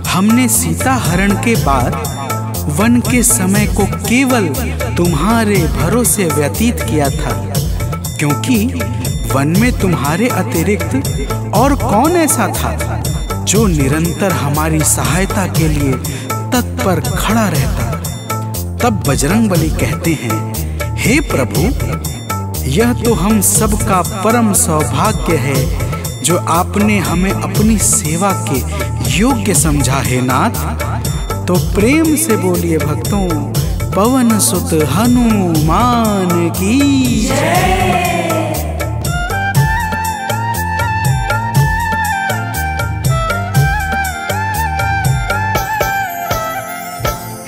हमने सीता हरण के बाद वन के समय को केवल तुम्हारे भरोसे व्यतीत किया था, क्योंकि वन में तुम्हारे अतिरिक्त और कौन ऐसा था जो निरंतर हमारी सहायता के लिए तत्पर खड़ा रहता। तब बजरंगबली कहते हैं, हे प्रभु, यह तो हम सबका परम सौभाग्य है जो आपने हमें अपनी सेवा के योग्य समझा है नाथ। तो प्रेम से बोलिए भक्तों, पवन सुत हनुमान की जय।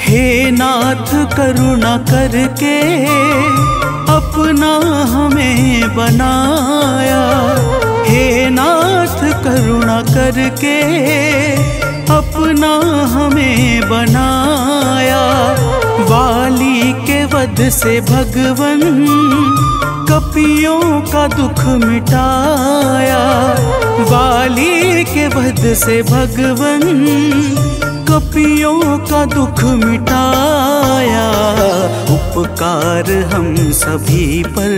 हे नाथ करुणा करके अपना हमें बनाया, हे नाथ करुणा करके अपना हमें बनाया। वाली के वध से भगवन कपियों का दुख मिटाया, वाली के वध से भगवन कपियों का दुख मिटाया। उपकार हम सभी पर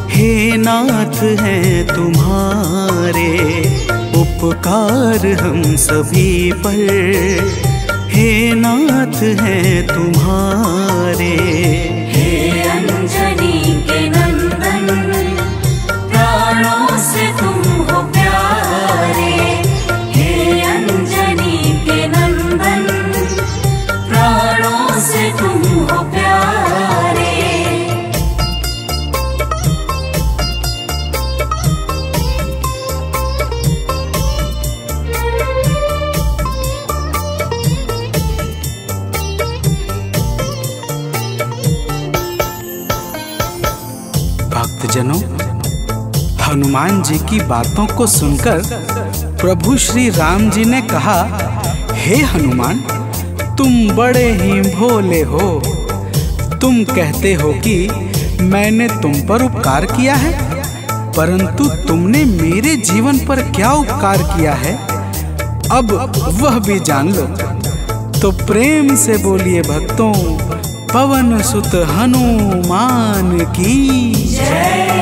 हे नाथ हैं तुम्हारे, उपकार हम सभी पर हे नाथ हैं तुम्हारे। हे अंजनी के नंदन, प्राणों से तुम हो प्यारे। हे अंजनी के नंदन, प्राणों से तुम हो प्यारे। भक्तजनों, हनुमान जी की बातों को सुनकर प्रभु श्री राम जी ने कहा, हे हनुमान, तुम बड़े ही भोले हो। तुम कहते हो कि मैंने तुम पर उपकार किया है, परंतु तुमने मेरे जीवन पर क्या उपकार किया है, अब वह भी जान लो। तो प्रेम से बोलिए भक्तों, पवन सुत हनुमान की जय।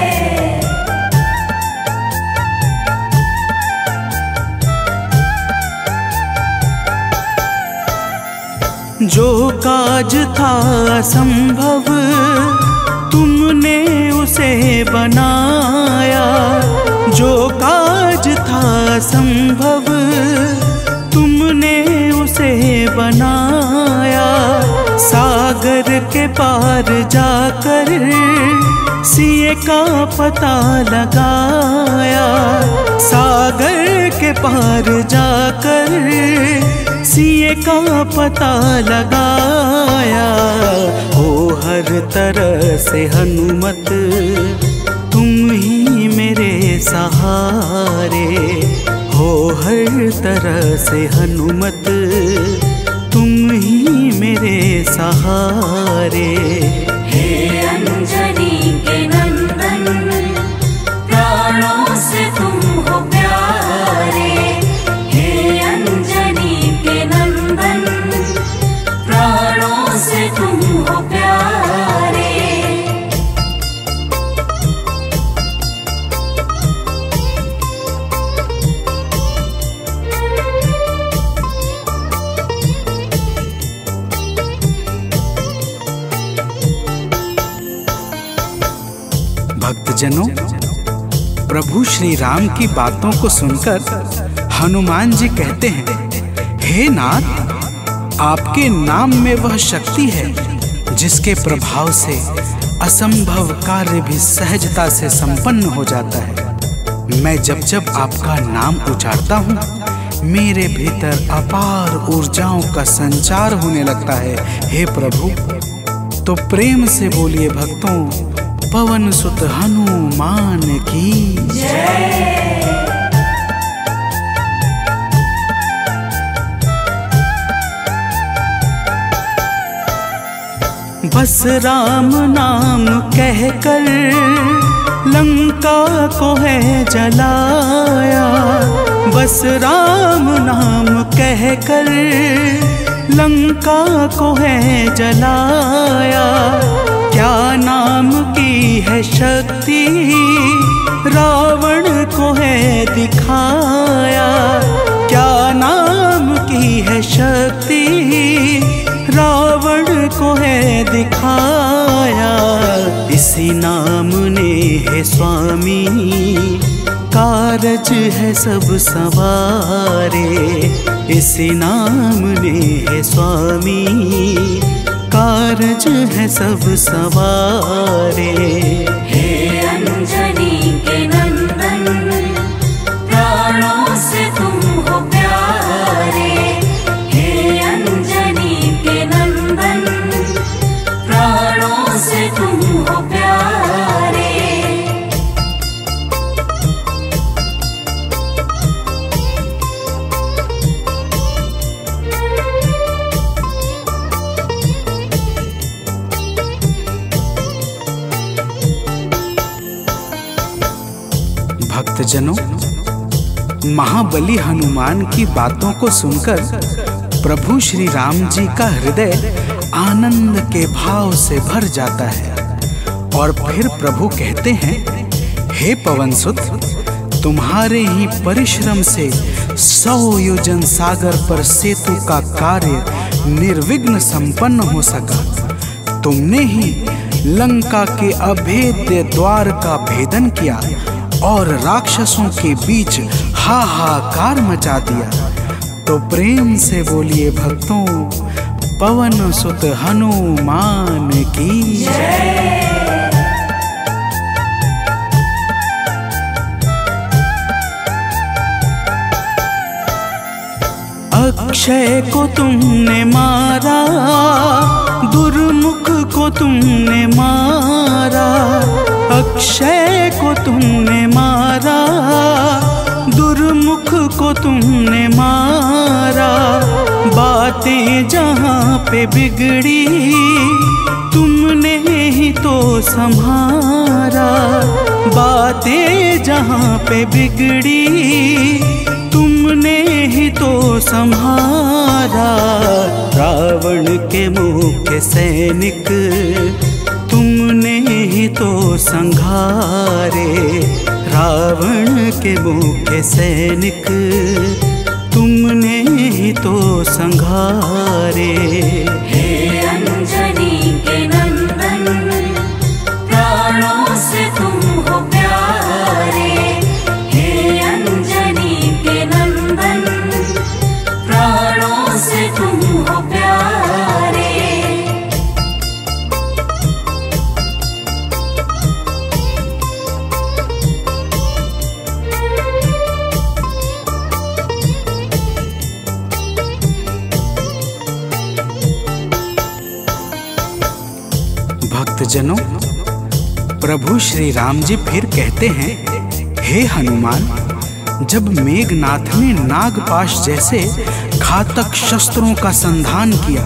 जो काज था असंभव तुमने उसे बनाया, जो काज था असंभव तुमने उसे बनाया। सागर के पार जाकर सिए का पता लगाया, सागर के पार जाकर सिए का पता लगाया। हो हर तरह से हनुमत तुम ही मेरे सहारे, हो हर तरह से हनुमत तुम ही मेरे सहारे। हे अंजनी के नंदन, प्राणों से तुम हो प्यारे। हे अंजनी के नंदन, प्राणों से तुम हो प्यारे। भक्तजनों, प्रभु श्री राम की बातों को सुनकर हनुमान जी कहते हैं, हे नाथ, आपके नाम में वह शक्ति है जिसके प्रभाव से असंभव कार्य भी सहजता से संपन्न हो जाता है। मैं जब जब आपका नाम उच्चारता हूँ, मेरे भीतर अपार ऊर्जाओं का संचार होने लगता है। हे प्रभु, तो प्रेम से बोलिए भक्तों, पवन सुत हनुमान की जय। बस राम नाम कहकर लंका को है जलाया, बस राम नाम कहकर लंका को है जलाया। क्या नाम की है शक्ति रावण को है दिखाया, क्या नाम की है शक्ति रावण को है दिखाया। इसी नाम ने है स्वामी कारज है सब सवारे, इसी नाम ने है स्वामी कारज है सब सवारे। हे अंजनी के नंदन, प्राणों से तुम हो प्यारे। हे अंजनी के नंदन, प्राणों से तुम हो प्यारे। भक्तजनों, महाबली हनुमान की बातों को सुनकर प्रभु श्री राम जी का हृदय आनंद के भाव से भर जाता है और फिर प्रभु कहते हैं, हे पवनसुत, तुम्हारे ही परिश्रम से 100 योजन सागर पर सेतु का कार्य निर्विघ्न संपन्न हो सका। तुमने ही लंका के अभेद्य द्वार का भेदन किया और राक्षसों के बीच हाहाकार मचा दिया। तो प्रेम से बोलिए भक्तों, पवन सुत हनुमान की जय। अक्षय को तुमने मारा, दुर्मुख को तुमने मारा, अक्षय को तुमने मारा, दुर्मुख को तुमने मारा। बातें जहाँ पे बिगड़ी तुमने ही तो संभारा, बातें जहाँ पे बिगड़ी तुमने ही तो संभारा। रावण के मुख्य सैनिक तुमने ही तो संघारे, रावण के मुख्य सैनिक तुमने ही तो संघारे। हे अंजनी के नंदन, प्राणों से तुम हो प्यारे। हे अंजनी के नंदन, प्राणों से तुम हो प्यारे। भक्तजनों, प्रभु श्री राम जी फिर कहते हैं, हे हनुमान, जब मेघनाथ ने नागपाश जैसे घातक शस्त्रों का संधान किया,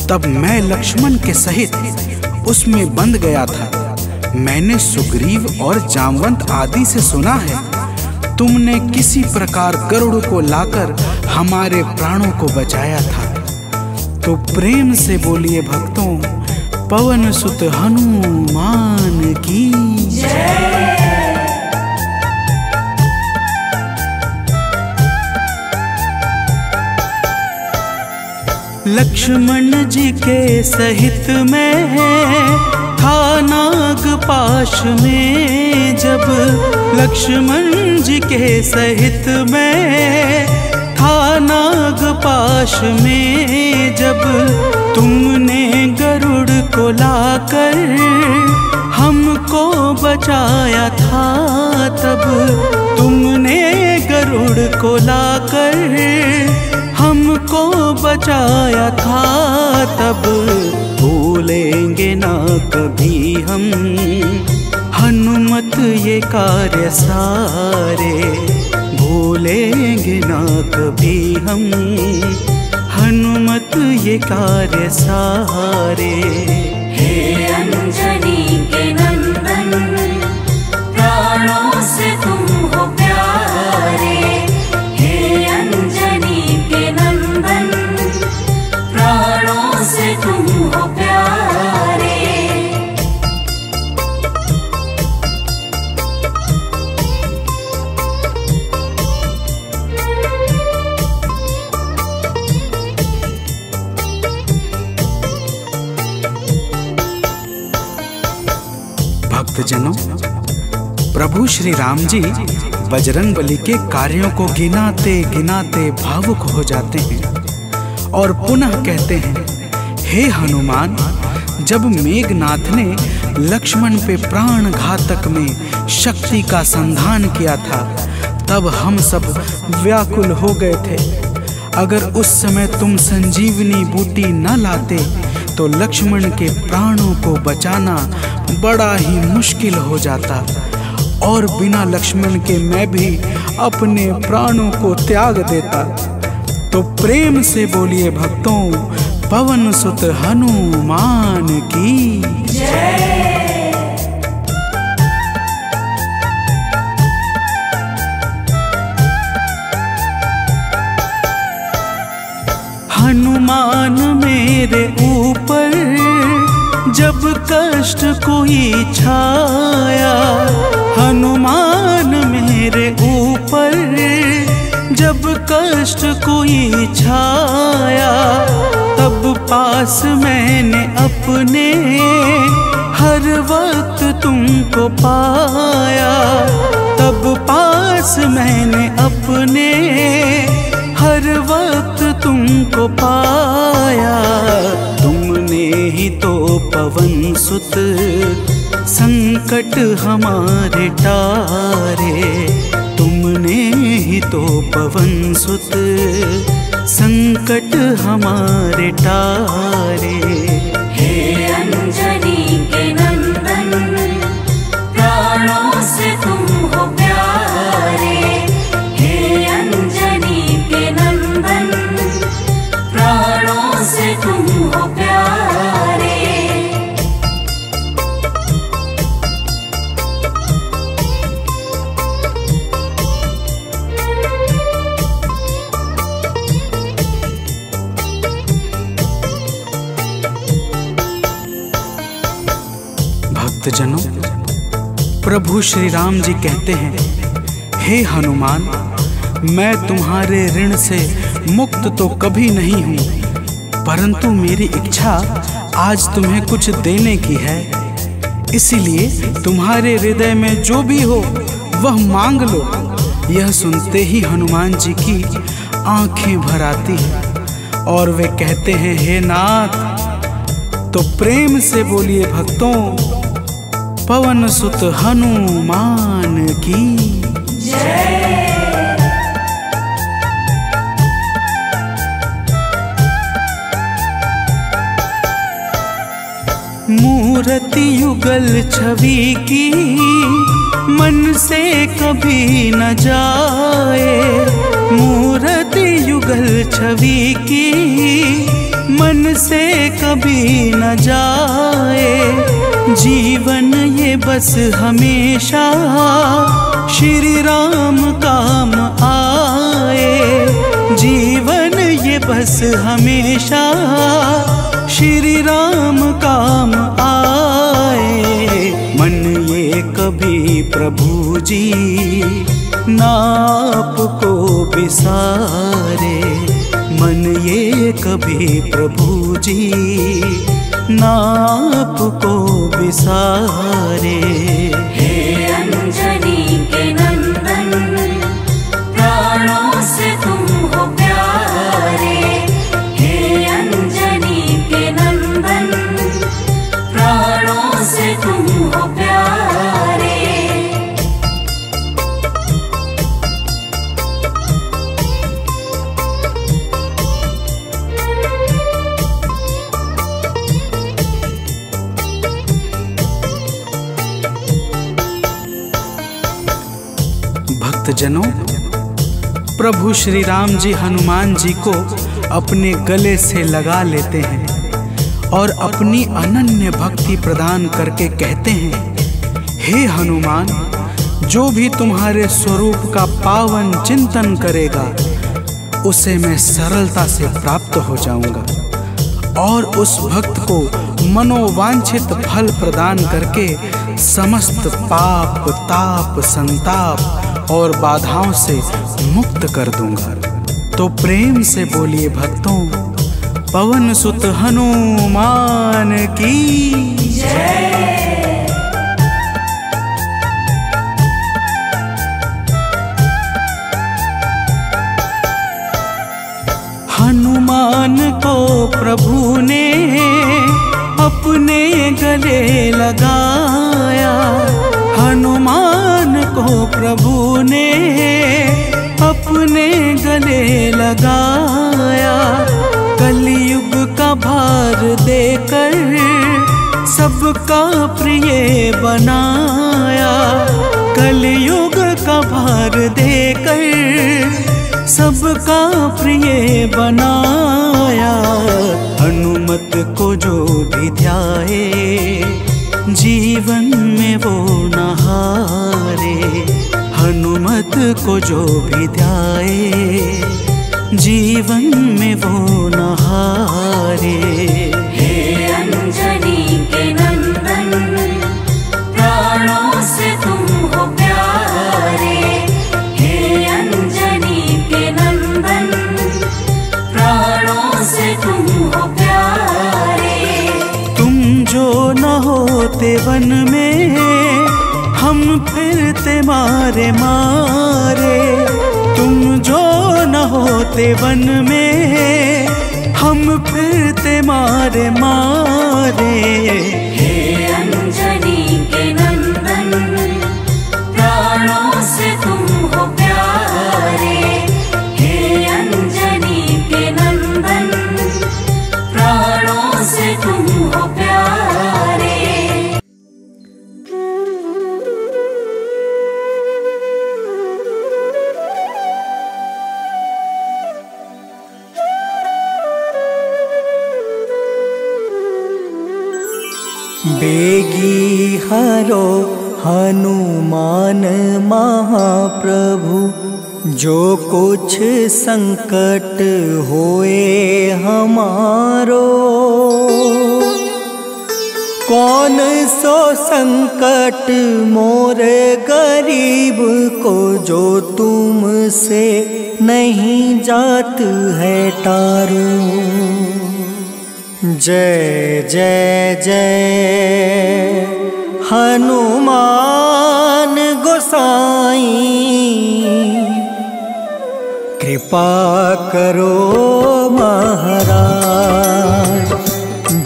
तब मैं लक्ष्मण के सहित उसमें बंध गया था। मैंने सुग्रीव और जामवंत आदि से सुना है, तुमने किसी प्रकार गरुड़ को लाकर हमारे प्राणों को बचाया था। तो प्रेम से बोलिए भक्तों, पवन सुत हनुमान की जय। लक्ष्मण जी के सहित में था नागपाश में, जब लक्ष्मण जी के सहित में था नागपाश में, जब तुमने गरुड़ को लाकर हमको बचाया था, तब तुमने गरुड़ को लाकर हमको बचाया था। तब भूलेंगे ना कभी हम हनुमत ये कार्य सारे, भूलेंगे ना कभी हम हनुमत ये कार्य सारे। हे अंजनी के नंदन, भक्तजनों, प्रभु श्री राम जी बजरंगबली के कार्यों को गिनाते गिनाते भावुक हो जाते हैं और पुनः कहते हैं, हे हनुमान, जब मेघनाथ ने लक्ष्मण पे प्राण घातक में शक्ति का संधान किया था तब हम सब व्याकुल हो गए थे। अगर उस समय तुम संजीवनी बूटी न लाते तो लक्ष्मण के प्राणों को बचाना बड़ा ही मुश्किल हो जाता और बिना लक्ष्मण के मैं भी अपने प्राणों को त्याग देता। तो प्रेम से बोलिए भक्तों, पवन सुत हनुमान की जय। हनुमान मेरे ऊपर जब कष्ट कोई छाया, हनुमान मेरे ऊपर जब कष्ट कोई छाया, तब पास मैंने अपने हर वक्त तुमको पाया, तब पास मैंने अपने हर वक्त तुमको पाया। तुमने ही तो पवन सुत संकट हमारे टारे, तुमने ही तो पवन सुत संकट हमारे टारे। हे अंजनी के नंदन, प्राणों से तुम हो प्यारे। हे अंजनी के नंदन, प्राणों से तुम हो प्यारे। भक्तजनों, प्रभु श्री राम जी कहते हैं, हे हनुमान, मैं तुम्हारे ऋण से मुक्त तो कभी नहीं हूं, परंतु मेरी इच्छा आज तुम्हें कुछ देने की है। इसीलिए तुम्हारे हृदय में जो भी हो वह मांग लो। यह सुनते ही हनुमान जी की आंखें भर आती हैं और वे कहते हैं, हे नाथ। तो प्रेम से बोलिए भक्तों, पवन सुत हनुमान की जय। मूर्ति युगल छवि की मन से कभी न जाए, मूर्ति युगल छवि की मन से कभी न जाए। जीवन ये बस हमेशा श्री राम काम आए, जीवन ये बस हमेशा श्री राम काम आए। मन ये कभी प्रभु जी नाप को बिसारे, मन ये कभी प्रभु जी नाप को बिसारे। हे अंजनी के नंदन, प्राणों से तुम हो प्यारे। हे अंजनी के नंदन, प्राणों से तुम हो प्यारे। भक्तजनों, प्रभु श्री राम जी हनुमान जी को अपने गले से लगा लेते हैं और अपनी अनन्य भक्ति प्रदान करके कहते हैं, हे हनुमान, जो भी तुम्हारे स्वरूप का पावन चिंतन करेगा उसे मैं सरलता से प्राप्त हो जाऊंगा और उस भक्त को मनोवांछित फल प्रदान करके समस्त पाप, ताप, संताप और बाधाओं से मुक्त कर दूंगा। तो प्रेम से बोलिए भक्तों, पवन सुत हनुमान की जय। हनुमान को प्रभु ने अपने गले लगाया। हनुमान को प्रभु ने अपने गले लगाया। कलयुग का भार देकर सबका प्रिय बनाया। कलयुग का भार देकर सबका प्रिय बनाया। हनुमत को जो भी ध्याए जीवन में वो न हारे। हनुमत को जो भी ध्याए जीवन में वो न हारे। हे अंजनी के नंदन, प्राणों से तुम हो प्यारे। हे अंजनी के नंदन, प्राणों से तुम हो प्यारे। तुम जो न होते वन में हम फिरते मारे मारे। तुम जो न होते वन में हम फिरते मारे मारे। हे अंजनी के नंदन, प्राणों से तुम हो प्यारे। हे अंजनी के नंदन, प्राणों से तुम हो प्यारे। बेगी हरो हनुमान महाप्रभु, जो कुछ संकट होए हमारो। कौन सो संकट मोरे गरीब को, जो तुमसे नहीं जात है टारो। जय जय जय हनुमान गोसाई, कृपा करो महाराज।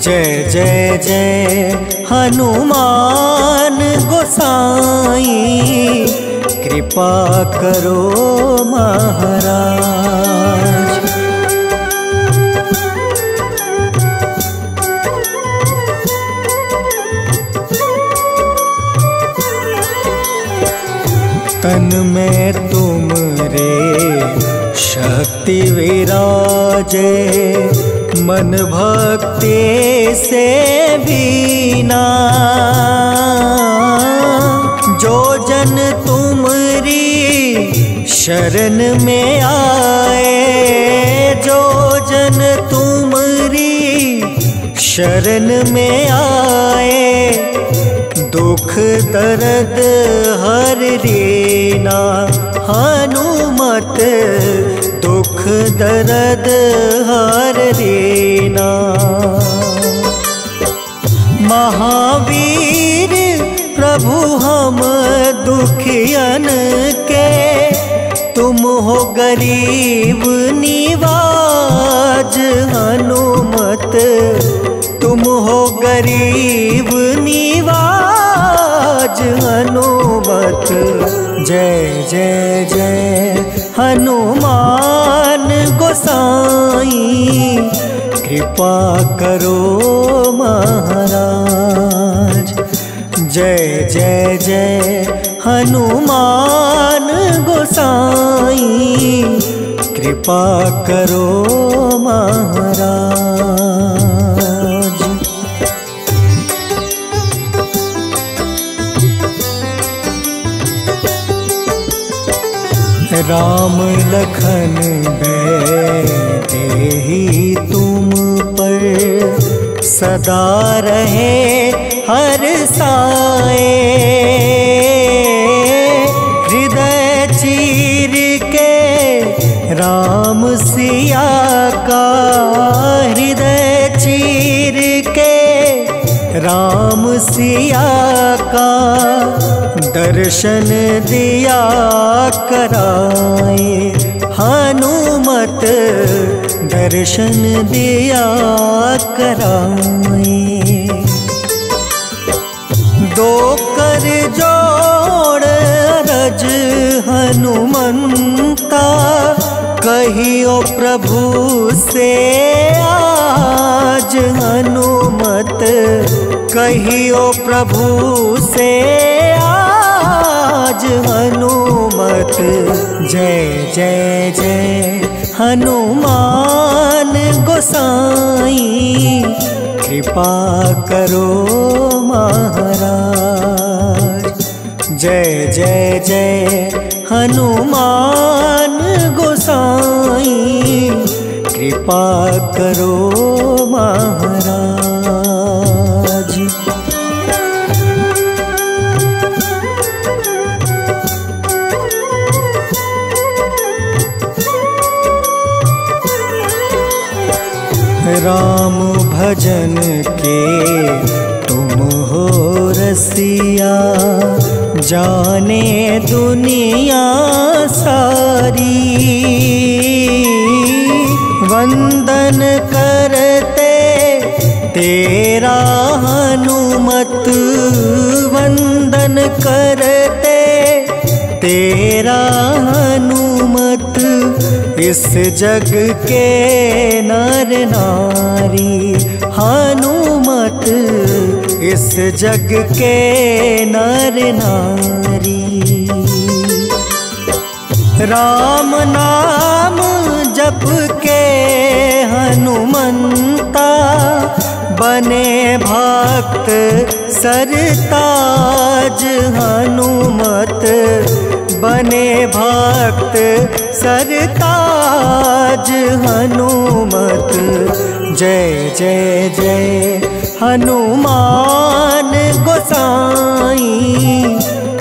जय जय जय हनुमान गोसाई, कृपा करो महाराज। तन में तुम रे शक्ति विराजे, मन भक्ति से बीना। जो जन तुमरी शरण में आए, जो जन तुमरी शरण में आए, दुख दर्द हर लेना। हनुमत दुख दर्द हर लेना। महावीर प्रभु हम दुखियन के, तुम हो गरीब निवाज। हनुमत तुम हो गरीब निवाज। हनुमत जय जय जय हनुमान गोसाई, कृपा करो महाराज। जय जय जय हनुमान गोसाई, कृपा करो महाराज। राम लखन देहि तुम पर, सदा रहे हर साए। हृदय चीर के राम सिया का, हृदय चीर के राम सिया का, दर्शन दिया कराए। हनुमत दर्शन दिया कराए। दो कर जोड़ अरज हनुमंता, कहियो प्रभु से आज हनुमत, कहियो प्रभु से आज हनुमत। जय जय जय हनुमान गोसाई, कृपा करो महाराज। जय जय जय हनुमान गोसाई, कृपा करो महाराज। राम भजन के तुम हो रसिया, जाने दुनिया सारी। वंदन करते तेरा हनुमत, वंदन करते तेरा हनुमत। इस जग के नर नारी हनुमत, इस जग के नर नारी। राम नाम जप के हनुमंता, बने भक्त सरताज हनुमत, बने भक्त सरताज हनुमत। जय जय जय हनुमान गोसाई,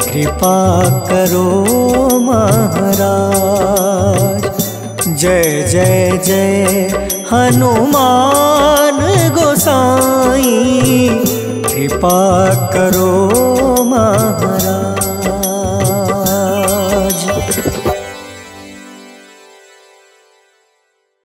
कृपा करो महाराज। जय जय जय हनुमान गोसाई, कृपा करो